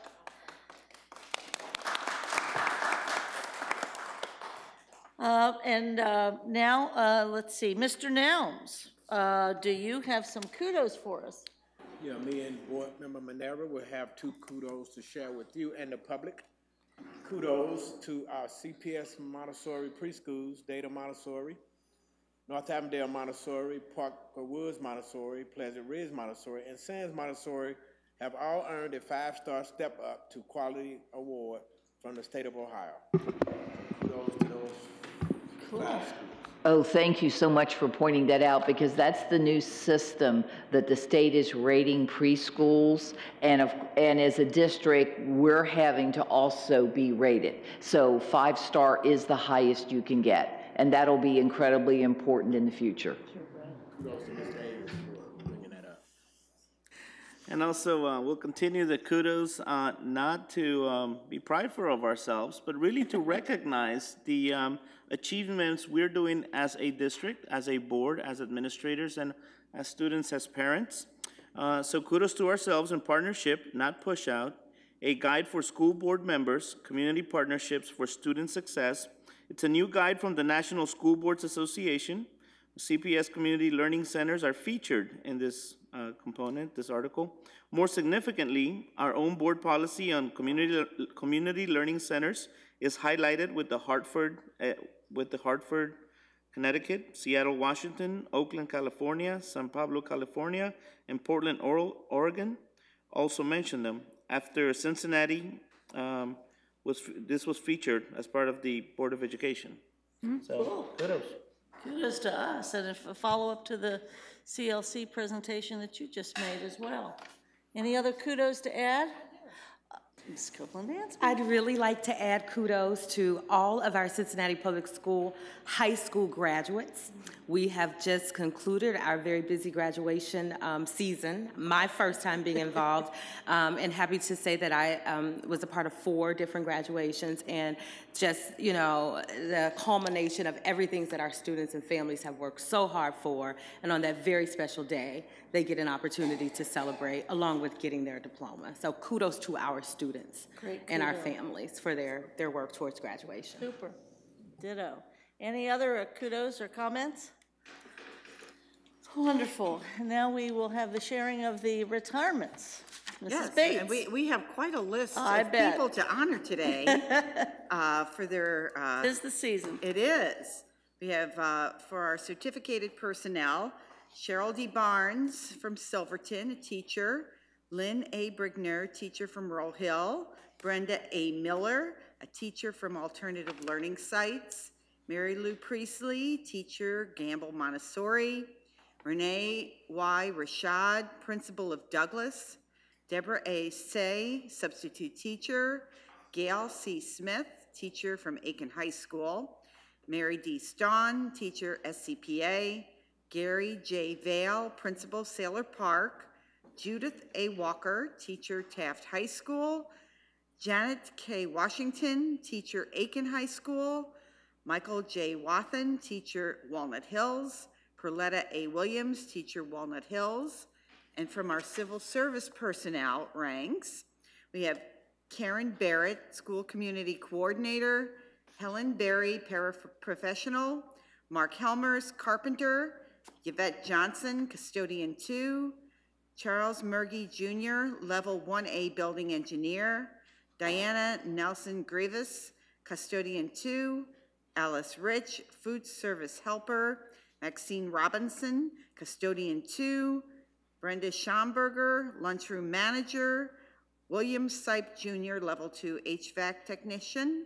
Now, let's see, Mr. Nelms, do you have some kudos for us? Yeah, me and Board Member Manera will have 2 kudos to share with you and the public. Kudos to our CPS Montessori preschools, Data Montessori, North Avondale Montessori, Parker Woods Montessori, Pleasant Ridge Montessori, and Sands Montessori have all earned a 5-star step up to quality award from the state of Ohio. Kudos to those 5 schools. Oh, thank you so much for pointing that out, because that's the new system that the state is rating preschools, and as a district, we're having to also be rated. So 5-star is the highest you can get, and that'll be incredibly important in the future. Kudos to Ms. Davis for bringing that up. And also, we'll continue the kudos, not to be prideful of ourselves, but really to recognize the achievements we're doing as a district, as a board, as administrators, and as students, as parents. So kudos to ourselves in partnership, not push out, a guide for school board members, community partnerships for student success. It's a new guide from the National School Boards Association. CPS community learning centers are featured in this component, this article. More significantly, our own board policy on community learning centers is highlighted with the Hartford, Connecticut, Seattle, Washington, Oakland, California, San Pablo, California, and Portland, Oregon. Also mention them. After Cincinnati, this was featured as part of the Board of Education. So, kudos. Kudos to us, and a follow-up to the CLC presentation that you just made as well. Any other kudos to add? Ms. Copeland-Dansby. I'd really like to add kudos to all of our Cincinnati Public School high school graduates. We have just concluded our very busy graduation season, my first time being involved, and happy to say that I was a part of 4 different graduations, and just, you know, the culmination of everything that our students and families have worked so hard for, and on that very special day, they get an opportunity to celebrate along with getting their diploma. So kudos to our students and our families for their work towards graduation. Super. Ditto. Any other kudos or comments? Wonderful. And now we will have the sharing of the retirements. Mrs. Bates. And we have quite a list I of bet. people to honor today for their. Tis the season. It is. We have for our certificated personnel, Cheryl D. Barnes from Silverton, a teacher. Lynn A. Brigner, teacher from Roll Hill. Brenda A. Miller, a teacher from Alternative Learning Sites. Mary Lou Priestley, teacher, Gamble Montessori. Renee Y. Rashad, principal of Douglas. Deborah A. Say, substitute teacher. Gail C. Smith, teacher from Aiken High School. Mary D. Stawn, teacher, SCPA. Gary J. Vale, principal, Sailor Park. Judith A. Walker, teacher, Taft High School. Janet K. Washington, teacher, Aiken High School. Michael J. Wathen, teacher, Walnut Hills. Perletta A. Williams, teacher, Walnut Hills. And from our civil service personnel ranks, we have Karen Barrett, school community coordinator. Helen Berry, paraprofessional. Mark Helmers, carpenter. Yvette Johnson, custodian 2. Charles Murgy Jr., level 1A building engineer. Diana Nelson Grievous, custodian 2. Alice Rich, food service helper. Maxine Robinson, custodian 2. Brenda Schomburger, lunchroom manager. William Sipe Jr., level 2 HVAC technician.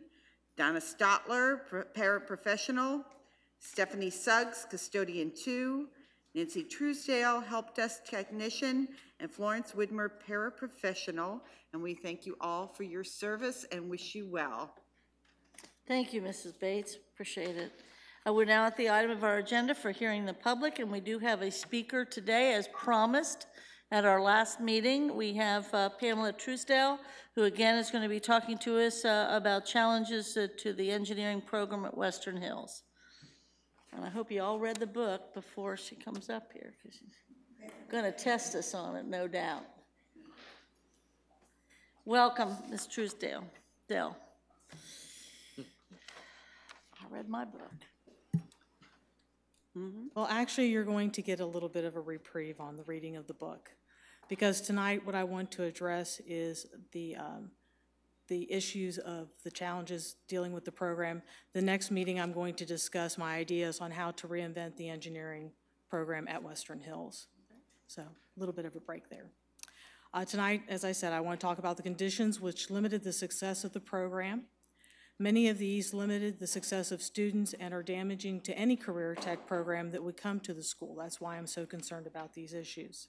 Donna Stotler, paraprofessional. Stephanie Suggs, custodian 2. Nancy Truesdale, help desk technician, and Florence Widmer, paraprofessional. And we thank you all for your service and wish you well. Thank you, Mrs. Bates. Appreciate it. We're now at the item of our agenda for hearing the public, and we do have a speaker today, as promised at our last meeting. We have Pamela Truesdale, who again is going to be talking to us about challenges to the engineering program at Western Hills. And I hope you all read the book before she comes up here, because she's going to test us on it, no doubt. Welcome, Ms. Truesdale. I read my book. Well, actually, you're going to get a little bit of a reprieve on the reading of the book, because tonight what I want to address is the issues of the challenges dealing with the program. The next meeting, I'm going to discuss my ideas on how to reinvent the engineering program at Western Hills. So a little bit of a break there. Tonight, as I said, I want to talk about the conditions which limited the success of the program. Many of these limited the success of students and are damaging to any career tech program that would come to the school. That's why I'm so concerned about these issues.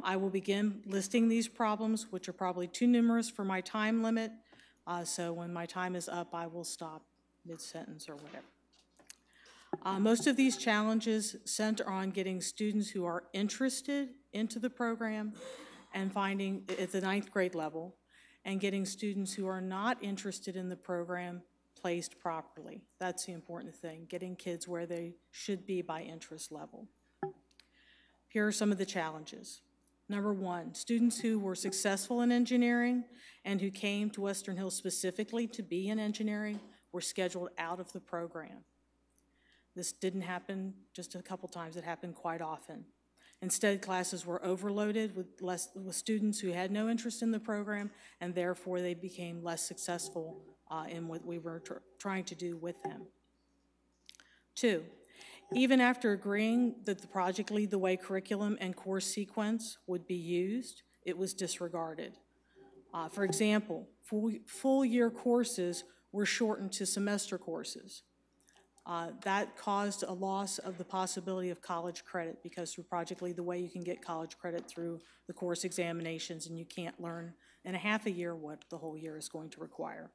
I will begin listing these problems, which are probably too numerous for my time limit. So when my time is up, I will stop mid-sentence or whatever. Most of these challenges center on getting students who are interested into the program and finding at the 9th grade level, and getting students who are not interested in the program placed properly. That's the important thing, getting kids where they should be by interest level. Here are some of the challenges. Number 1, students who were successful in engineering and who came to Western Hills specifically to be in engineering were scheduled out of the program. This didn't happen just a couple times, it happened quite often. Instead, classes were overloaded with students who had no interest in the program, and therefore they became less successful in what we were trying to do with them. 2, even after agreeing that the Project Lead the Way curriculum and course sequence would be used, it was disregarded. For example, full-year courses were shortened to semester courses. That caused a loss of the possibility of college credit because through Project Lead the Way you can get college credit through the course examinations, and you can't learn in a half a year what the whole year is going to require.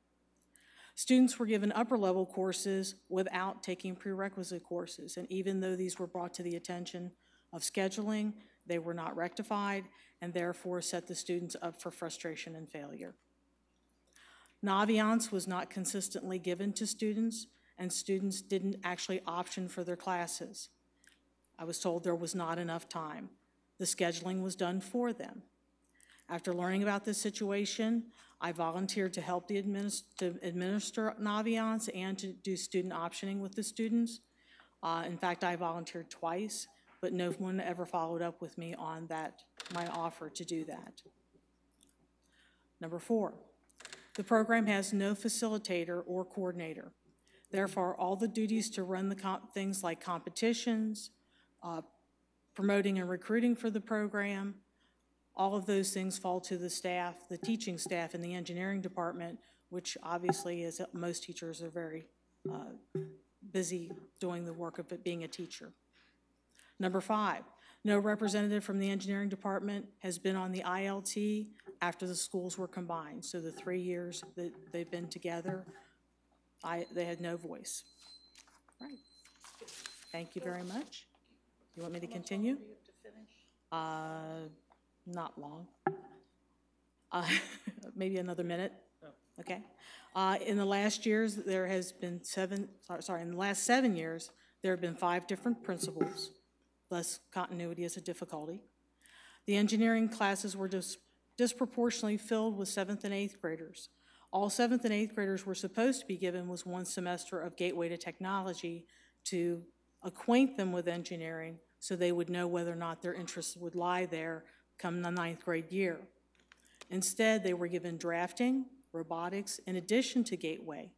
Students were given upper-level courses without taking prerequisite courses, and even though these were brought to the attention of scheduling, they were not rectified and therefore set the students up for frustration and failure. Naviance was not consistently given to students, and students didn't actually option for their classes. I was told there was not enough time. The scheduling was done for them. After learning about this situation, I volunteered to help administer Naviance and to do student optioning with the students. In fact, I volunteered twice, but no one ever followed up with me on that, my offer to do that. Number 4, the program has no facilitator or coordinator. Therefore, all the duties to run the things like competitions, promoting and recruiting for the program, all of those things fall to the staff, the teaching staff in the engineering department, which obviously is most teachers are very busy doing the work of it being a teacher. Number 5, no representative from the engineering department has been on the ILT after the schools were combined. So the 3 years that they've been together, they had no voice. Right. Thank you very much. You want me to continue? Not long. Maybe another minute. Okay. In the last years, there has been in the last 7 years, there have been 5 different principals. Thus, continuity is a difficulty. The engineering classes were disproportionately filled with 7th and 8th graders. All 7th and 8th graders were supposed to be given was 1 semester of Gateway to Technology to acquaint them with engineering so they would know whether or not their interests would lie there come the 9th grade year. Instead, they were given drafting, robotics, in addition to Gateway.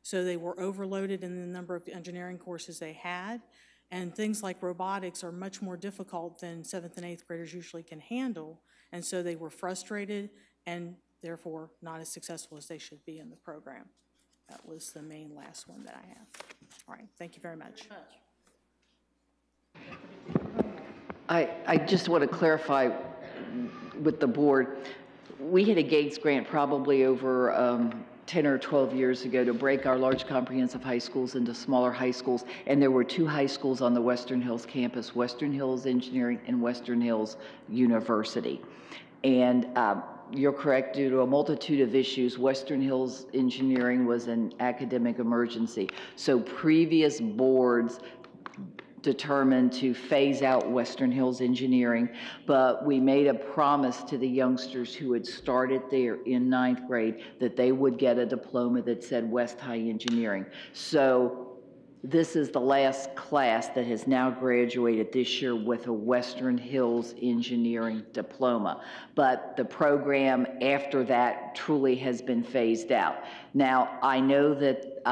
So they were overloaded in the number of engineering courses they had, and things like robotics are much more difficult than 7th and 8th graders usually can handle, and so they were frustrated and therefore not as successful as they should be in the program. That was the main last one that I have. All right, thank you very much. I just want to clarify with the board, we had a Gates grant probably over 10 or 12 years ago to break our large comprehensive high schools into smaller high schools, and there were 2 high schools on the Western Hills campus, Western Hills Engineering and Western Hills University. And you're correct, due to a multitude of issues, Western Hills Engineering was an academic emergency. So previous boards determined to phase out Western Hills Engineering, but we made a promise to the youngsters who had started there in 9th grade that they would get a diploma that said West High Engineering. So this is the last class that has now graduated this year with a Western Hills Engineering diploma. But the program after that truly has been phased out. Now, I know that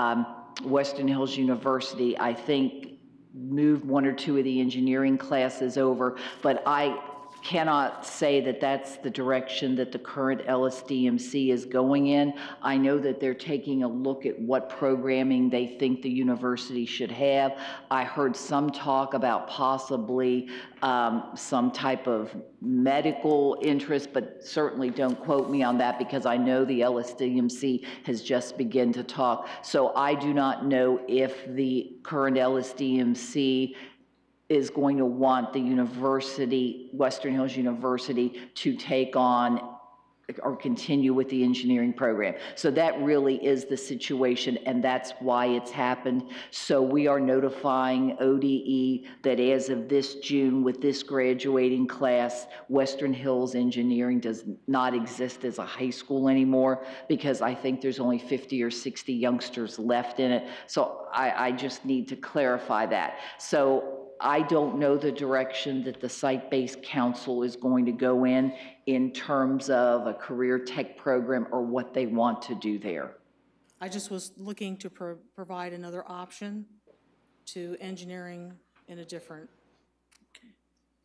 Western Hills University, I think, moved 1 or 2 of the engineering classes over, but I cannot say that that's the direction that the current LSDMC is going in. I know that they're taking a look at what programming they think the university should have. I heard some talk about possibly some type of medical interest, but certainly don't quote me on that because I know the LSDMC has just begun to talk. So I do not know if the current LSDMC is going to want the university, Western Hills University, to take on or continue with the engineering program. So that really is the situation, and that's why it's happened. So we are notifying ODE that as of this June, with this graduating class, Western Hills Engineering does not exist as a high school anymore because I think there's only 50 or 60 youngsters left in it. So I just need to clarify that. So I don't know the direction that the site-based council is going to go in terms of a career tech program or what they want to do there. I just was looking to provide another option to engineering in a different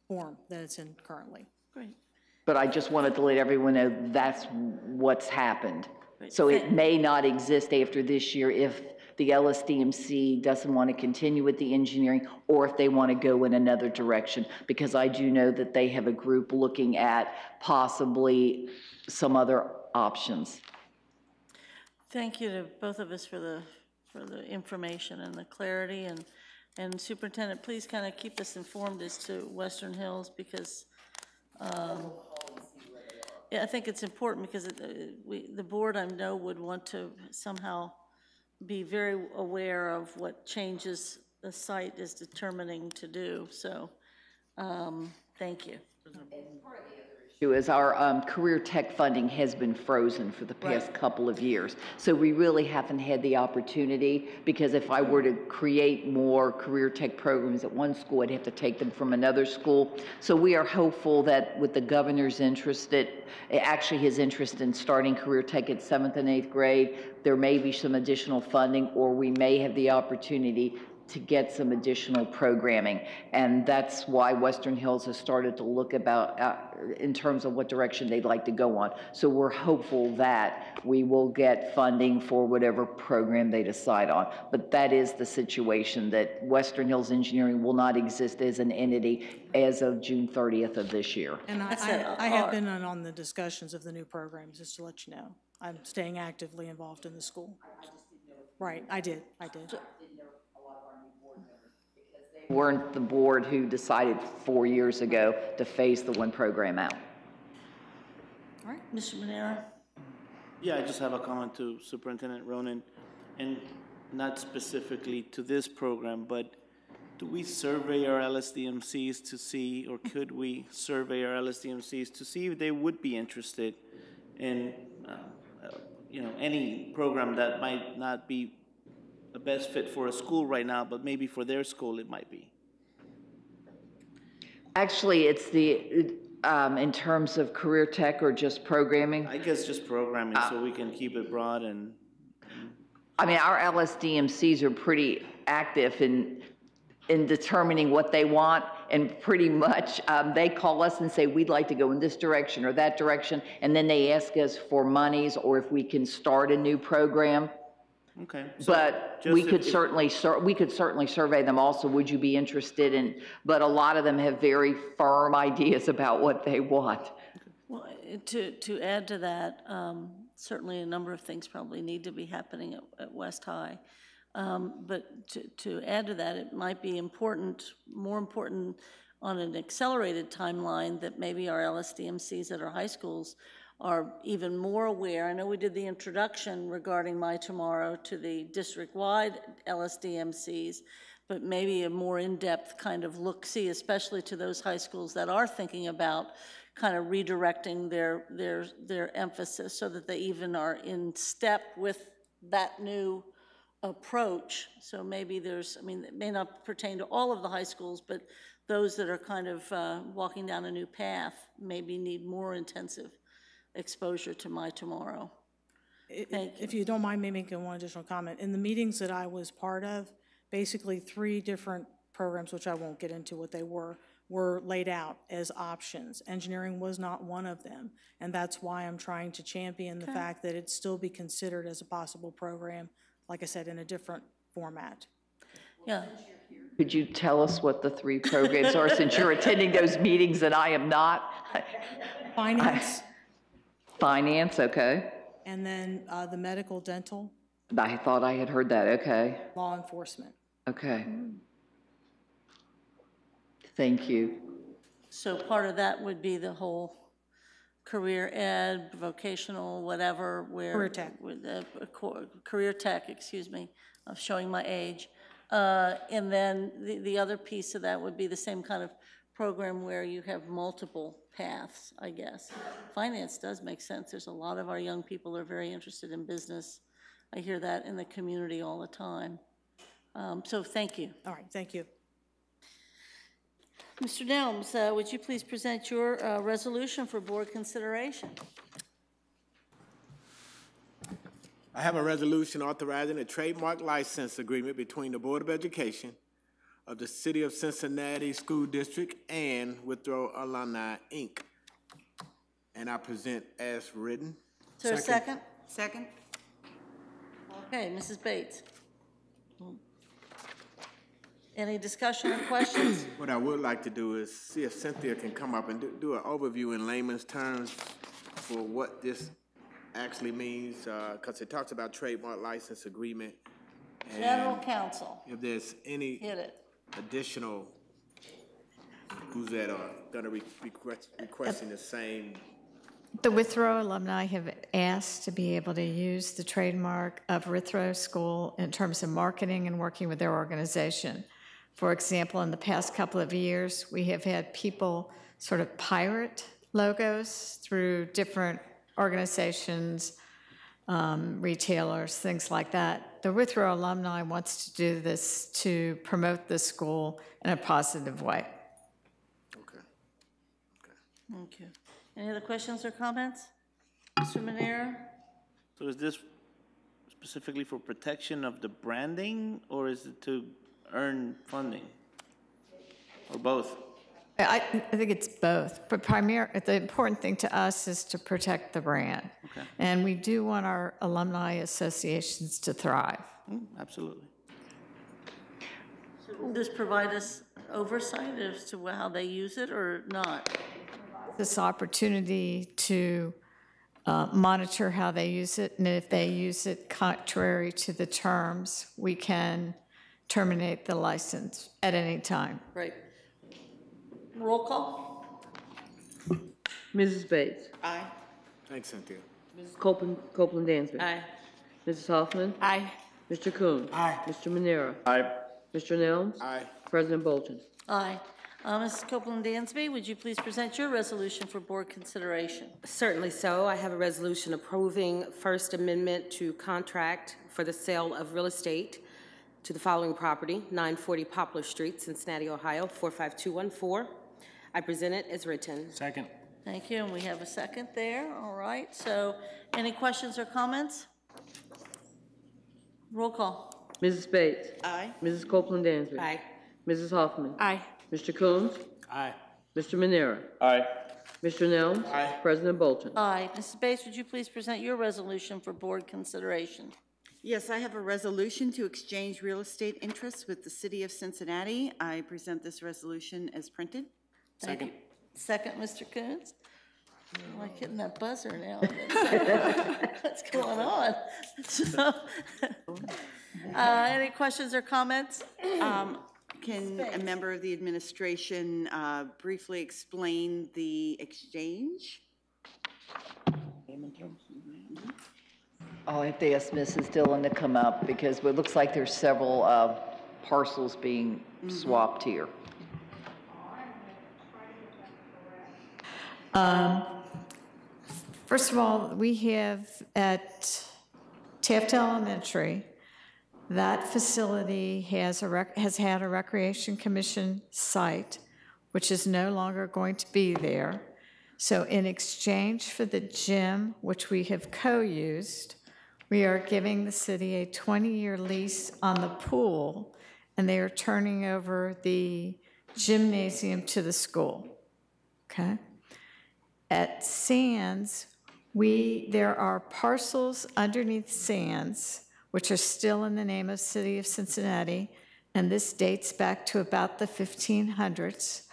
form than it's in currently. Great. But I just wanted to let everyone know that's what's happened. So it may not exist after this year if the LSDMC doesn't want to continue with the engineering or if they want to go in another direction, because I do know that they have a group looking at possibly some other options. Thank you to both of us for the information and the clarity, and Superintendent, please kind of keep us informed as to Western Hills, because yeah, I think it's important, because the board, I know, would want to somehow be very aware of what changes the site is determining to do, so thank you. Is our career tech funding has been frozen for the past couple of years. So we really haven't had the opportunity, because if I were to create more career tech programs at one school, I'd have to take them from another school. So we are hopeful that with the governor's interest, actually his interest in starting career tech at 7th and 8th grade, there may be some additional funding, or we may have the opportunity to get some additional programming. And that's why Western Hills has started to look about in terms of what direction they'd like to go on. So we're hopeful that we will get funding for whatever program they decide on. But that is the situation, that Western Hills Engineering will not exist as an entity as of June 30th of this year. And I have been on the discussions of the new programs, just to let you know. I'm staying actively involved in the school. Right, I did. Weren't the board who decided 4 years ago to phase the one program out. All right, Mr. Manera. Yeah, I just have a comment to Superintendent Ronan, and not specifically to this program, but do we survey our LSDMCs to see, or could we survey our LSDMCs to see if they would be interested in, any program that might not be the best fit for a school right now, but maybe for their school it might be? Actually, it's the, in terms of career tech or just programming? I guess just programming, so we can keep it broad and. I mean, our LSDMCs are pretty active in determining what they want, and pretty much they call us and say, we'd like to go in this direction or that direction, and then they ask us for monies or if we can start a new program. Okay. So but we could certainly survey them also. Would you be interested in? But a lot of them have very firm ideas about what they want. Well, to add to that, certainly a number of things probably need to be happening at West High. But to add to that, it might be more important on an accelerated timeline, that maybe our LSDMCs at our high schools are even more aware. I know we did the introduction regarding My Tomorrow to the district-wide LSDMCs, but maybe a more in-depth kind of look-see, especially to those high schools that are thinking about kind of redirecting their emphasis so that they even are in step with that new approach. So maybe there's, I mean, it may not pertain to all of the high schools, but those that are kind of walking down a new path maybe need more intensive exposure to My Tomorrow. If you don't mind me making one additional comment, in the meetings that I was part of, basically 3 different programs, which I won't get into what they were laid out as options. Engineering was not one of them, and that's why I'm trying to champion the fact that it still be considered as a possible program, like I said, in a different format. Yeah. Could you tell us what the 3 programs are, since you're attending those meetings and I am not? Finance. Finance, okay. And then the medical, dental. I thought I had heard that, okay. Law enforcement. Okay. Thank you. So part of that would be the whole career ed, vocational, whatever, where. Career tech. Career tech, excuse me, I'm showing my age. And then the other piece of that would be the same kind of program where you have multiple paths, I guess. Finance does make sense. There's a lot of our young people are very interested in business. I hear that in the community all the time. So thank you. All right, thank you. Mr. Nelms, would you please present your resolution for board consideration? I have a resolution authorizing a trademark license agreement between the Board of Education of the City of Cincinnati School District and Withrow Alumni, Inc. and I present as written. Is there a second? Second? Okay, Mrs. Bates. Any discussion or questions? What I would like to do is see if Cynthia can come up and do an overview in layman's terms for what this actually means, because it talks about trademark license agreement. And General counsel, if there's any hit it. additional schools that are gonna be requesting the same. The Withrow alumni have asked to be able to use the trademark of Withrow School in terms of marketing and working with their organization. For example, in the past couple of years, we have had people sort of pirate logos through different organizations, retailers, things like that. The Withrow alumni wants to do this to promote the school in a positive way. Okay. Thank you. Any other questions or comments? Mr. Manera? So is this specifically for protection of the branding, or is it to earn funding? Or both? I think it's both, but the important thing to us is to protect the brand. Okay. And we do want our alumni associations to thrive. Absolutely. Will this provide us oversight as to how they use it or not? This opportunity to monitor how they use it, and if they use it contrary to the terms, we can terminate the license at any time. Right. Roll call? Mrs. Bates. Aye. Thanks, Cynthia. Mrs. Copeland Dansby. Aye. Mrs. Hoffman. Aye. Mr. Coon. Aye. Mr. Manera. Aye. Mr. Nelms. Aye. President Bolton. Aye. Mrs. Copeland Dansby, would you please present your resolution for board consideration? Certainly so. I have a resolution approving First Amendment to contract for the sale of real estate to the following property, 940 Poplar Street, Cincinnati, Ohio, 45214. I present it as written. Second. Thank you, and we have a second there. All right, so any questions or comments? Roll call. Mrs. Bates. Aye. Mrs. Copeland Dansby. Aye. Mrs. Hoffman. Aye. Mr. Coons. Aye. Mr. Manera. Aye. Mr. Nelms. Aye. President Bolton. Aye. Mrs. Bates, would you please present your resolution for board consideration? Yes, I have a resolution to exchange real estate interests with the city of Cincinnati. I present this resolution as printed. Second. Second, Mr. Coons. I like hitting that buzzer now. What's going on? So, any questions or comments? Can a member of the administration briefly explain the exchange? I'll have to ask Mrs. Dillon to come up because it looks like there's several parcels being swapped here. First of all, we have at Taft Elementary, that facility has had a Recreation Commission site, which is no longer going to be there. So in exchange for the gym, which we have co-used, we are giving the city a 20-year lease on the pool, and they are turning over the gymnasium to the school, okay? At Sands, there are parcels underneath Sands, which are still in the name of City of Cincinnati, and this dates back to about the 1500s.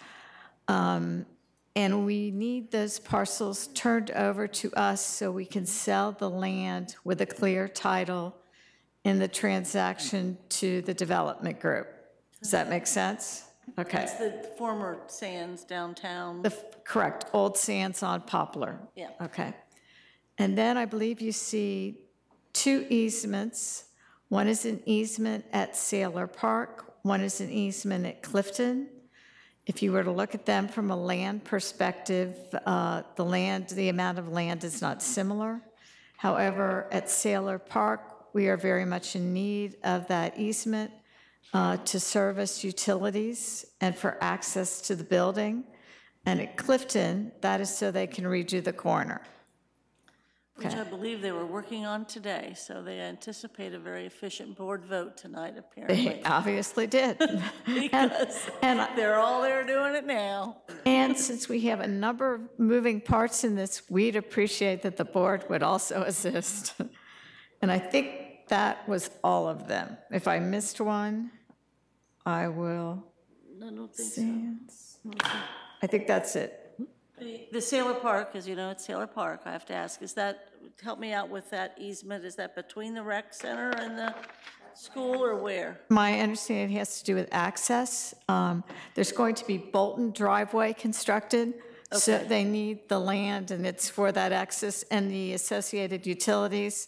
And we need those parcels turned over to us so we can sell the land with a clear title in the transaction to the development group. Does that make sense? Okay. It's the former Sands downtown. Correct, Old Sands on Poplar. Yeah. Okay. And then I believe you see two easements. One is an easement at Sailor Park. One is an easement at Clifton. If you were to look at them from a land perspective, the amount of land is not similar. However, at Sailor Park, we are very much in need of that easement to service utilities and for access to the building. And at Clifton, that is so they can redo the corner. Which I believe they were working on today, so they anticipate a very efficient board vote tonight, apparently. They obviously did. Because they're all there doing it now. And since we have a number of moving parts in this, we'd appreciate that the board would also assist. And I think that was all of them. If I missed one, I will I don't think see. so. I think that's it. The Sailor Park, as you know, it's Sailor Park, I have to ask, is that, help me out with that easement, is that between the rec center and the school, or where? My understanding has to do with access. There's going to be Bolton driveway constructed, so Okay. they need the land, and it's for that access and the associated utilities,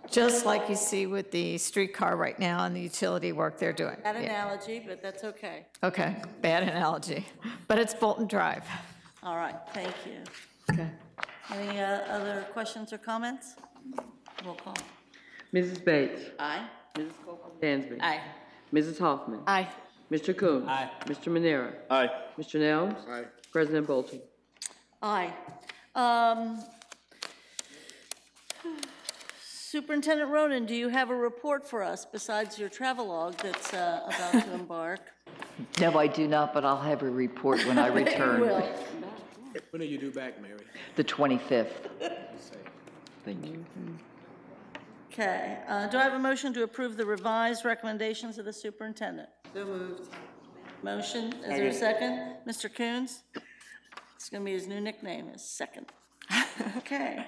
just like you see with the streetcar right now and the utility work they're doing. Bad Yeah. analogy, but that's okay. Okay, bad analogy, but it's Bolton Drive. All right, thank you. Okay. Any other questions or comments? Roll call. Mrs. Bates. Aye. Mrs. Copeland Dansby. Aye. Mrs. Hoffman. Aye. Mr. Coons. Aye. Mr. Manera. Aye. Mr. Nelms. Aye. President Bolton. Aye. Superintendent Ronan, do you have a report for us besides your travelogue that's about to embark? No, I do not, but I'll have a report when I You return. will. When are you due back, Mary? The 25th. Thank you. Okay, do I have a motion to approve the revised recommendations of the superintendent? So moved. Motion, is there a second? Mr. Coons? It's gonna be his new nickname, is second. Okay.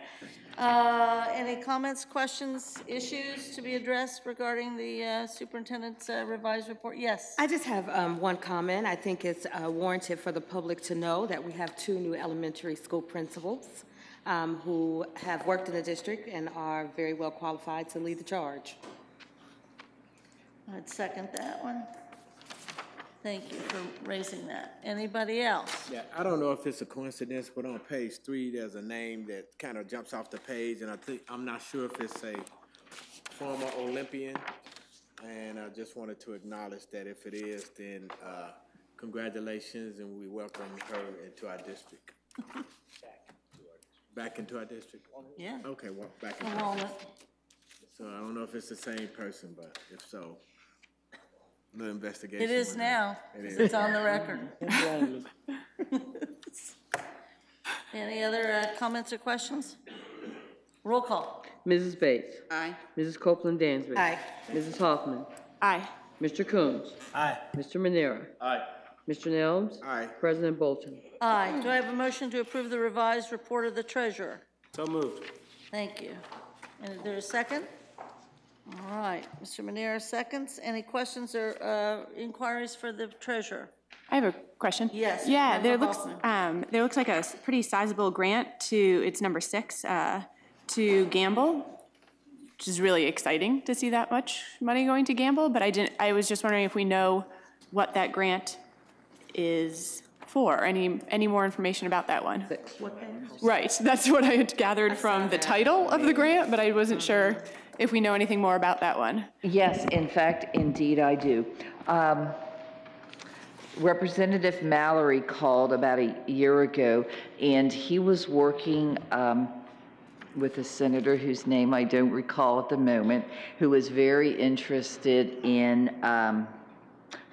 Any comments, questions, issues to be addressed regarding the superintendent's revised report? Yes. I just have one comment. I think it's warranted for the public to know that we have 2 new elementary school principals who have worked in the district and are very well qualified to lead the charge. I'd second that one. Thank you for raising that. Anybody else? Yeah, I don't know if it's a coincidence, but on page 3, there's a name that kind of jumps off the page, and I'm not sure if it's a former Olympian, and I just wanted to acknowledge that if it is, then congratulations, and we welcome her into our district. Back into our district? Yeah. Okay, well, back into our Enrollment. So I don't know if it's the same person, but if so, a little investigation. It is went now, on. It 'cause is. it's on the record. Any other comments or questions? Roll call. Mrs. Bates. Aye. Mrs. Copeland Dansby. Aye. Mrs. Hoffman. Aye. Mr. Coons. Aye. Mr. Manera. Aye. Mr. Nelms. Aye. President Bolton. Aye. Do I have a motion to approve the revised report of the treasurer? So moved. Thank you. And is there a second? All right, Mr. Manera seconds. Any questions or inquiries for the treasurer? I have a question. Yes, Yeah, Member Hoffman. there looks like a pretty sizable grant to, it's number 6, to Gamble, which is really exciting to see that much money going to Gamble, but I was just wondering if we know what that grant is for, any more information about that one? Right, that's what I had gathered from the title of the grant, but I wasn't sure if we know anything more about that one. Yes, in fact, indeed I do. Representative Mallory called about a year ago, and he was working with a senator whose name I don't recall at the moment, who was very interested in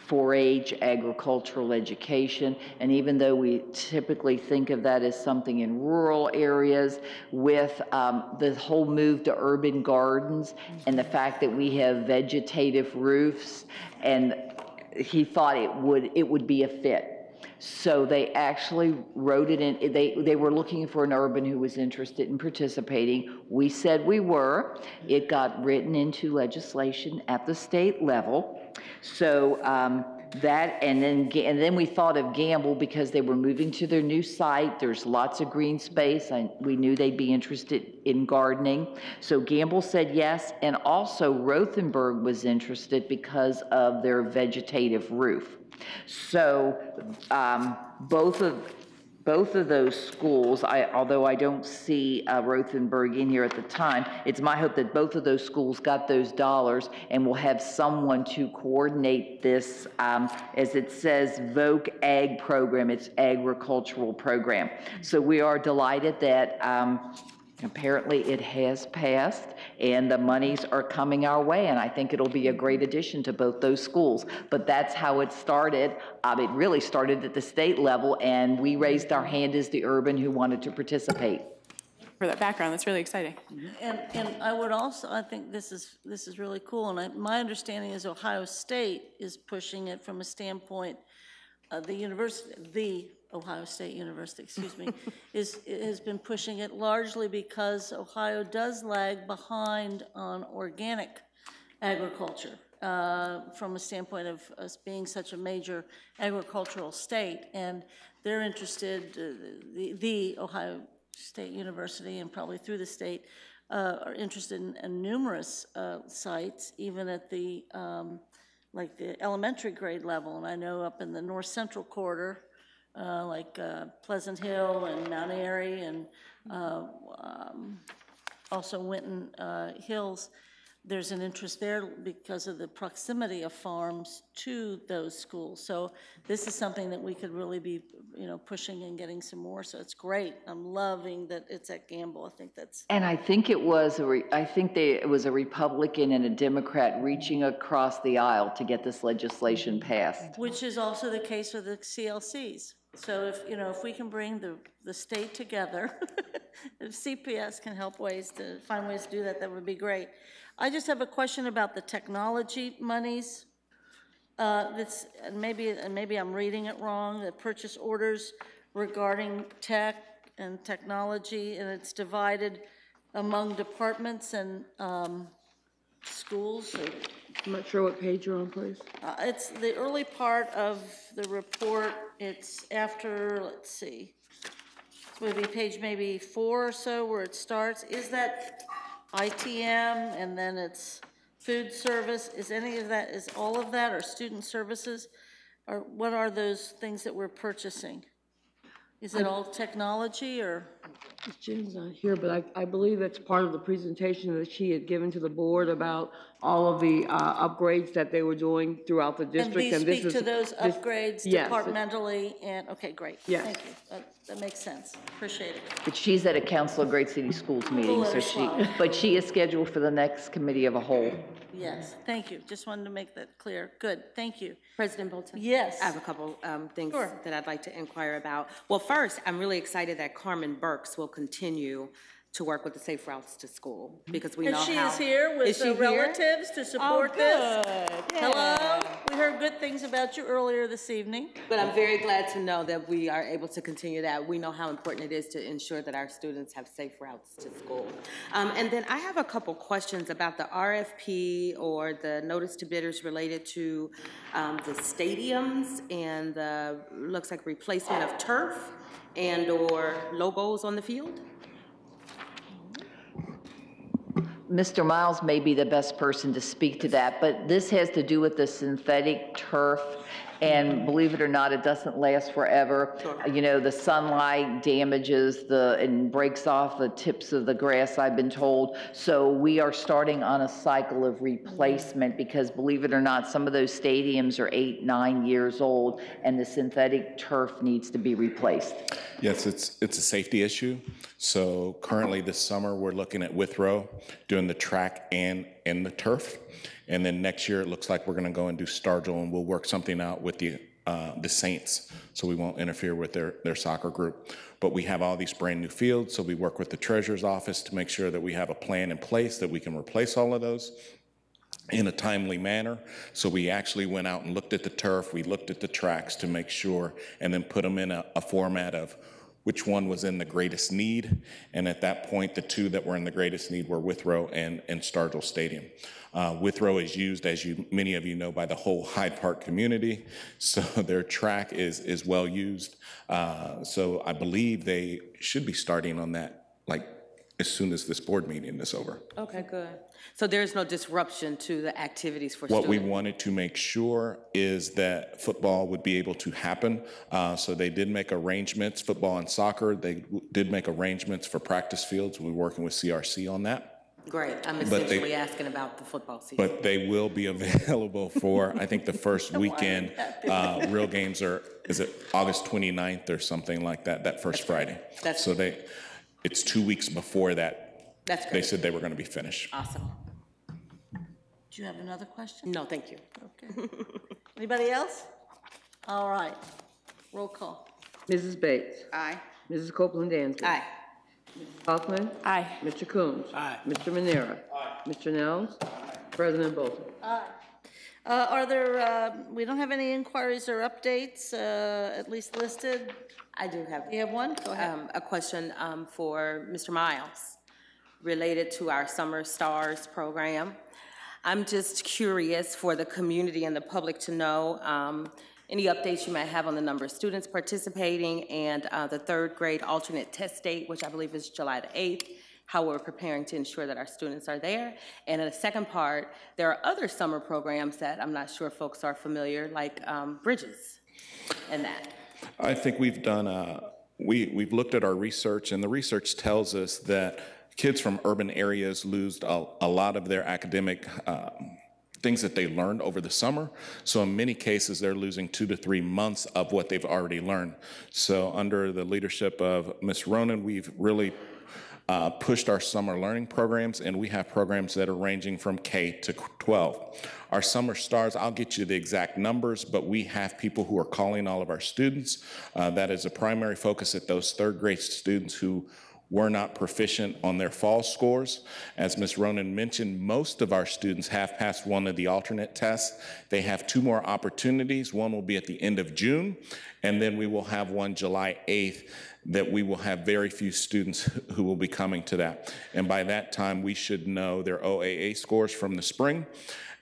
4-H agricultural education. And even though we typically think of that as something in rural areas, with the whole move to urban gardens and the fact that we have vegetative roofs, and he thought it would be a fit. So they actually wrote it in. They were looking for an urban who was interested in participating. We said we were. It got written into legislation at the state level. So that, and then we thought of Gamble because they were moving to their new site. There's lots of green space, and we knew they'd be interested in gardening. So Gamble said yes, and also Rothenberg was interested because of their vegetative roof. So both of those schools, although I don't see Rothenberg in here at the time, it's my hope that both of those schools got those dollars and will have someone to coordinate this, as it says, VOC Ag program. It's agricultural program. So we are delighted that Apparently, it has passed, and the monies are coming our way, and I think it'll be a great addition to both those schools. But that's how it started. It really started at the state level, and we raised our hand as the urban who wanted to participate. For that background, that's really exciting. And I would also, I think this is really cool, and my understanding is Ohio State is pushing it from a standpoint, the Ohio State University, excuse me, has been pushing it largely because Ohio does lag behind on organic agriculture from a standpoint of us being such a major agricultural state, and they're interested, the Ohio State University and probably through the state are interested in numerous sites, even at the like the elementary grade level. And I know up in the north central corridor, like Pleasant Hill and Mount Airy and also Winton Hills, there's an interest there because of the proximity of farms to those schools. So this is something that we could really be, pushing and getting some more. So it's great. I'm loving that it's at Gamble. I think that's. And I think it was it was a Republican and a Democrat reaching across the aisle to get this legislation passed. Which is also the case with the CLCs. So if we can bring the state together, if CPS can help find ways to do that, that would be great. I just have a question about the technology monies. Maybe I'm reading it wrong. The purchase orders regarding tech and technology, and it's divided among departments and schools. I'm not sure what page you're on, please. It's the early part of the report. It's after, let's see, it would be page maybe 4 or so where it starts. Is that ITM, and then it's food service? Is any of that, is all of that, or student services? Or what are those things that we're purchasing? Is it all technology, or? Jen's not here, but I believe that's part of the presentation that she had given to the board about all of the upgrades that they were doing throughout the district. And these speak to those upgrades yes, departmentally, and, okay, great. Yes. Thank you. That makes sense. Appreciate it. But she's at a Council of Great City Schools meeting, but she is scheduled for the next committee of a whole. Yes, thank you. Just wanted to make that clear. Good, thank you. President Bolton? Yes. I have a couple things Sure. that I'd like to inquire about. Well, first, I'm really excited that Carmen Burks will continue to work with the Safe Routes to School, because we know how. And she is here with the relatives to support this. Hello. We heard good things about you earlier this evening. But I'm very glad to know that we are able to continue that. We know how important it is to ensure that our students have safe routes to school. And then I have a couple questions about the RFP or the notice to bidders related to the stadiums and the, looks like replacement of turf and or logos on the field. Mr. Miles may be the best person to speak to that, but this has to do with the synthetic turf, and believe it or not, it doesn't last forever. Sure. The sunlight damages and breaks off the tips of the grass, I've been told. So we are starting on a cycle of replacement because, believe it or not, some of those stadiums are 8, 9 years old, and the synthetic turf needs to be replaced. Yes, it's a safety issue. So currently this summer, we're looking at Withrow, doing the track and the turf. And then next year, it looks like we're gonna go and do Stargell, and we'll work something out with the Saints, so we won't interfere with their soccer group. But we have all these brand new fields, so we work with the treasurer's office to make sure that we have a plan in place that we can replace all of those in a timely manner. So we actually went out and looked at the turf, we looked at the tracks to make sure, and then put them in a format of which one was in the greatest need. And at that point, the two that were in the greatest need were Withrow and Stargell Stadium. Withrow is used, as many of you know, by the whole Hyde Park community. So their track is well used. So I believe they should be starting on that, like, as soon as this board meeting is over. Okay, good. So there's no disruption to the activities for What students? we wanted to make sure is that football would be able to happen. So they did make arrangements, football and soccer, they did make arrangements for practice fields. We're working with CRC on that. Great. I'm essentially asking about the football season. But they will be available for, I think, the first weekend. Real games is it August 29th or something like that, that first Friday. That's so it's 2 weeks before that. That's They great. said they were going to be finished. Awesome. Do you have another question? No, thank you. Okay. Anybody else? All right. Roll call. Mrs. Bates. Aye. Mrs. Copeland Dansby. Aye. Hoffman. Aye. Mr. Coombs. Aye. Mr. Manera. Mr. Nels. President Bolton. Are there, we don't have any inquiries or updates, at least listed? I do have. You have one? Go ahead. A question for Mr. Miles related to our Summer Stars program. I'm just curious for the community and the public to know any updates you might have on the number of students participating and the third grade alternate test date, which I believe is July the 8th, how we're preparing to ensure that our students are there. And in the second part, there are other summer programs that I'm not sure folks are familiar, like Bridges and that. I think we've done, we've looked at our research, and the research tells us that kids from urban areas lose a lot of their academic things that they learned over the summer. So in many cases, they're losing 2 to 3 months of what they've already learned. So under the leadership of Ms. Ronan, we've really pushed our summer learning programs, and we have programs that are ranging from K to 12. Our Summer Stars, I'll get you the exact numbers, but we have people who are calling all of our students. That is a primary focus at those third grade students who were not proficient on their fall scores. As Ms. Ronan mentioned, most of our students have passed one of the alternate tests. They have 2 more opportunities. One will be at the end of June, and then we will have one July 8th that we will have very few students who will be coming to that. And by that time, we should know their OAA scores from the spring.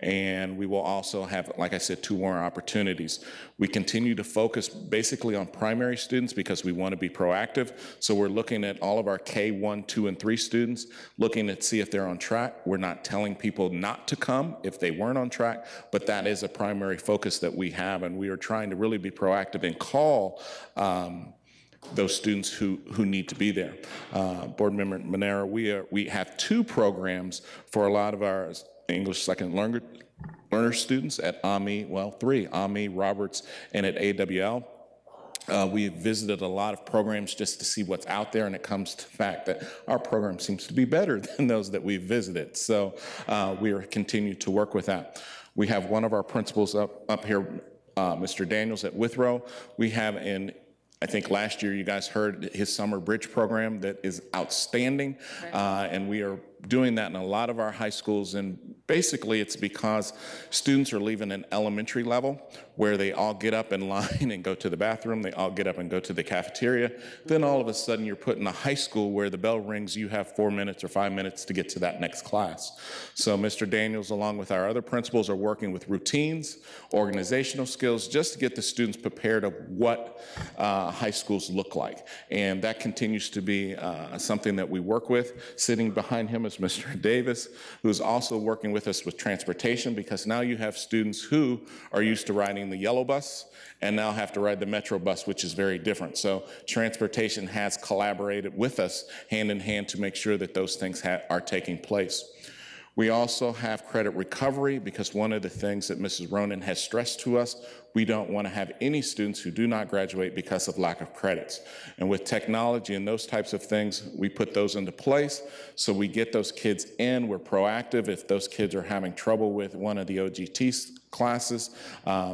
And we will also have, like I said, 2 more opportunities. We continue to focus basically on primary students because we want to be proactive. So we're looking at all of our K1, 2, and 3 students, looking at see if they're on track. We're not telling people not to come if they weren't on track, but that is a primary focus that we have, and we are trying to really be proactive and call those students who need to be there. Board Member Manera, we have 2 programs for a lot of our English second learner students at AMI, well, 3, AMI, Roberts, and at AWL. We've visited a lot of programs just to see what's out there, and it comes to the fact that our program seems to be better than those that we've visited. So we are continuing to work with that. We have one of our principals up here, Mr. Daniels at Withrow. We have I think last year you guys heard his summer bridge program that is outstanding, and we are doing that in a lot of our high schools, and basically it's because students are leaving an elementary level where they all get up in line and go to the bathroom, they all get up and go to the cafeteria. Then all of a sudden you're put in a high school where the bell rings, you have 4 minutes or 5 minutes to get to that next class. So Mr. Daniels, along with our other principals, are working with routines, organizational skills, just to get the students prepared of what high schools look like. And that continues to be something that we work with. Sitting behind him is Mr. Davis, who's also working with us with transportation, because now you have students who are used to riding the yellow bus and now have to ride the Metro bus, which is very different. So transportation has collaborated with us hand in hand to make sure that those things are taking place. We also have credit recovery, because one of the things that Mrs. Ronan has stressed to us, we don't want to have any students who do not graduate because of lack of credits. And with technology and those types of things, we put those into place. So we get those kids in, we're proactive. If those kids are having trouble with one of the OGT classes,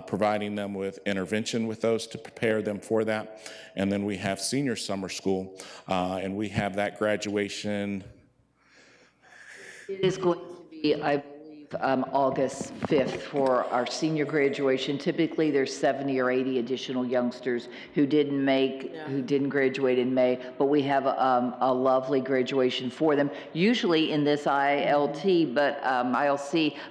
providing them with intervention with those to prepare them for that. And then we have senior summer school, and we have that graduation. It is going to be, I believe, August 5th for our senior graduation. Typically, there's 70 or 80 additional youngsters who didn't graduate in May, but we have a lovely graduation for them, usually in this ILC,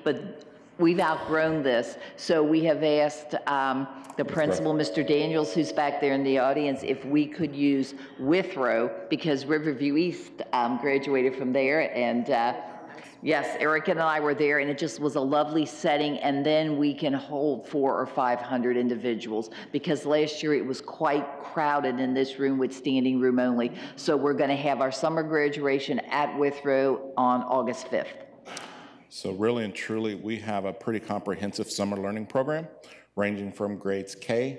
but we've outgrown this. So we have asked the principal, Mr. Daniels, who's back there in the audience, if we could use Withrow, because Riverview East graduated from there, and yes, Eric and I were there, and it just was a lovely setting, and then we can hold 400 or 500 individuals, because last year it was quite crowded in this room with standing room only. So we're going to have our summer graduation at Withrow on August 5th. So really and truly, we have a pretty comprehensive summer learning program ranging from grades K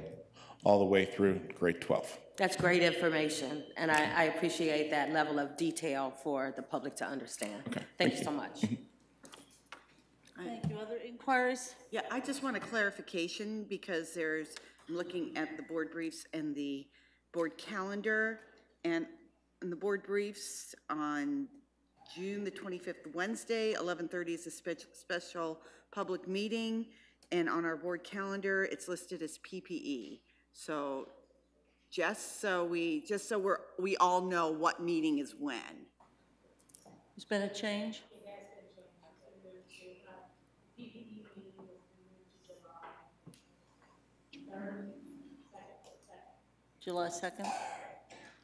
all the way through grade 12. That's great information, and I appreciate that level of detail for the public to understand. Okay, Thank you so much. Thank you. Other inquiries? Yeah, I just want a clarification because I'm looking at the board briefs and the board calendar, and in the board briefs on June the 25th, Wednesday, 11:30 is a special public meeting, and on our board calendar, it's listed as PPE. So just so we all know what meeting is when. There's been a change? July 2nd?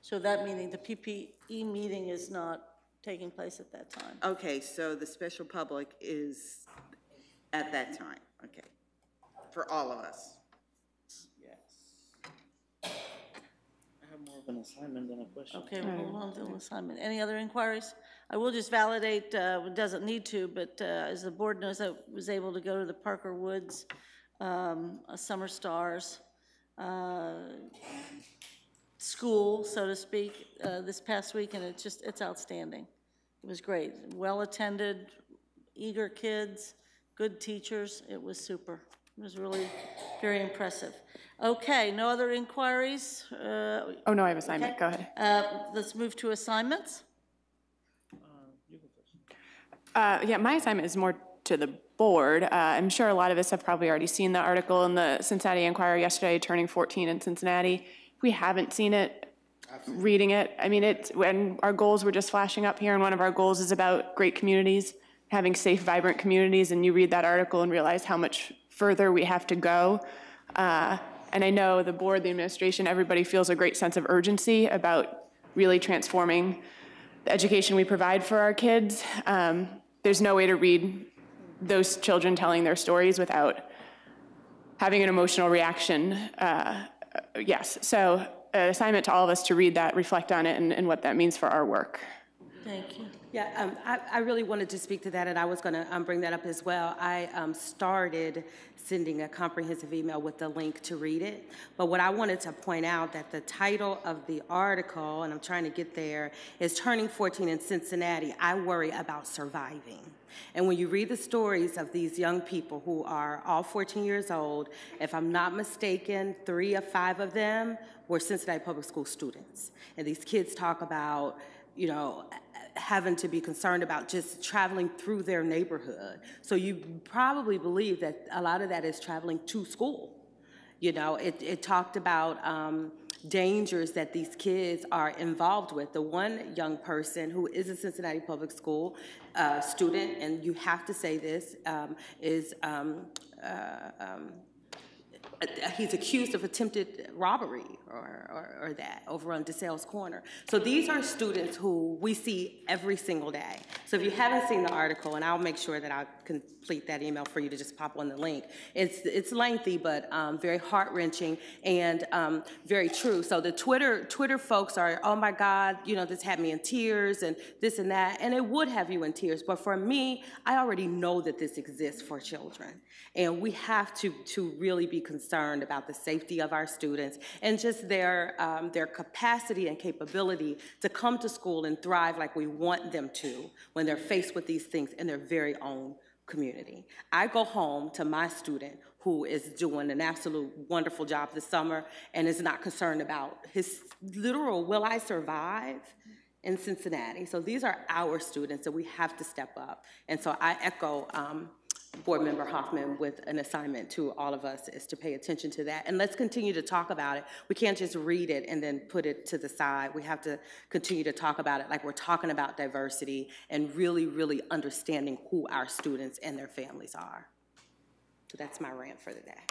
So that meaning the PPE meeting is not taking place at that time? Okay, so the special public is at that time, okay, for all of us. I have more of an assignment than a question. Okay, we'll hold on to the assignment. Any other inquiries? I will just validate, it doesn't need to, but as the board knows, I was able to go to the Parker Woods Summer Stars school, so to speak, this past week, and it's outstanding. It was great. Well-attended, eager kids, good teachers. It was super. It was really very impressive. Okay, no other inquiries? Oh, no, I have assignment. Okay. Go ahead. Let's move to assignments. Yeah, my assignment is more to the board. I'm sure a lot of us have probably already seen the article in the Cincinnati Enquirer yesterday, turning 14 in Cincinnati. If we haven't seen it, reading it, I mean, when our goals were just flashing up here, and one of our goals is about great communities, having safe, vibrant communities, and you read that article and realize how much further we have to go. And I know the board, the administration, everybody feels a great sense of urgency about really transforming the education we provide for our kids. There's no way to read those children telling their stories without having an emotional reaction. Yes, so an assignment to all of us to read that, reflect on it, and what that means for our work. Thank you. Yeah, I really wanted to speak to that, and I was going to bring that up as well. I started sending a comprehensive email with the link to read it, but what I wanted to point out that the title of the article, and I'm trying to get there, is Turning 14 in Cincinnati, I Worry About Surviving. And when you read the stories of these young people who are all 14 years old, if I'm not mistaken, 3 of 5 of them were Cincinnati Public School students. And these kids talk about, you know, having to be concerned about just traveling through their neighborhood. So you probably believe that a lot of that is traveling to school. You know, it talked about dangers that these kids are involved with. The one young person who is a Cincinnati Public School student, and you have to say this, is he's accused of attempted robbery or that over on DeSales Corner. So these are students who we see every single day. So if you haven't seen the article, and I'll make sure that I'll complete that email for you to just pop on the link. It's lengthy, but very heart-wrenching and very true. So the Twitter folks are, oh my God, you know, this had me in tears and this and that, and it would have you in tears. But for me, I already know that this exists for children. And we have to really be concerned about the safety of our students and just their capacity and capability to come to school and thrive like we want them to when they're faced with these things in their very own community. I go home to my student who is doing an absolute wonderful job this summer and is not concerned about his literal will I survive in Cincinnati. So these are our students and we have to step up. And so I echo Board Member Hoffman with an assignment to all of us is to pay attention to that. And let's continue to talk about it. We can't just read it and then put it to the side. We have to continue to talk about it like we're talking about diversity and really, really understanding who our students and their families are. So that's my rant for the day.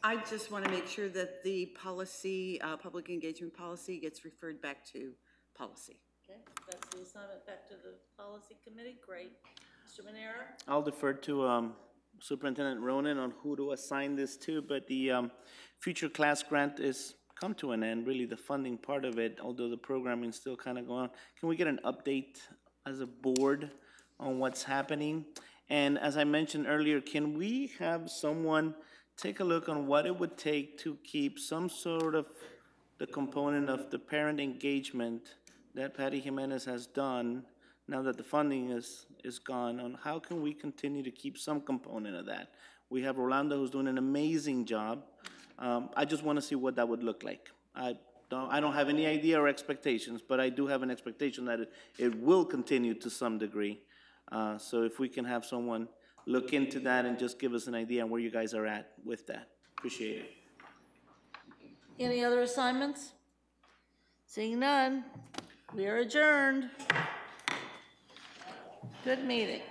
I just want to make sure that the policy, public engagement policy gets referred back to policy. Okay, that's the assignment back to the policy committee. Great. Mr. Manera? I'll defer to Superintendent Ronan on who to assign this to, but the future class grant is come to an end, really the funding part of it, although the programming is still kind of going on. Can we get an update as a board on what's happening? And as I mentioned earlier, can we have someone take a look on what it would take to keep some sort of the component of the parent engagement that Patty Jimenez has done now that the funding is gone, on how can we continue to keep some component of that. We have Rolando who's doing an amazing job. I just want to see what that would look like. I don't have any idea or expectations, but I do have an expectation that it will continue to some degree. So if we can have someone look into that and just give us an idea on where you guys are at with that. Appreciate it. Any other assignments? Seeing none, we are adjourned. Good meeting.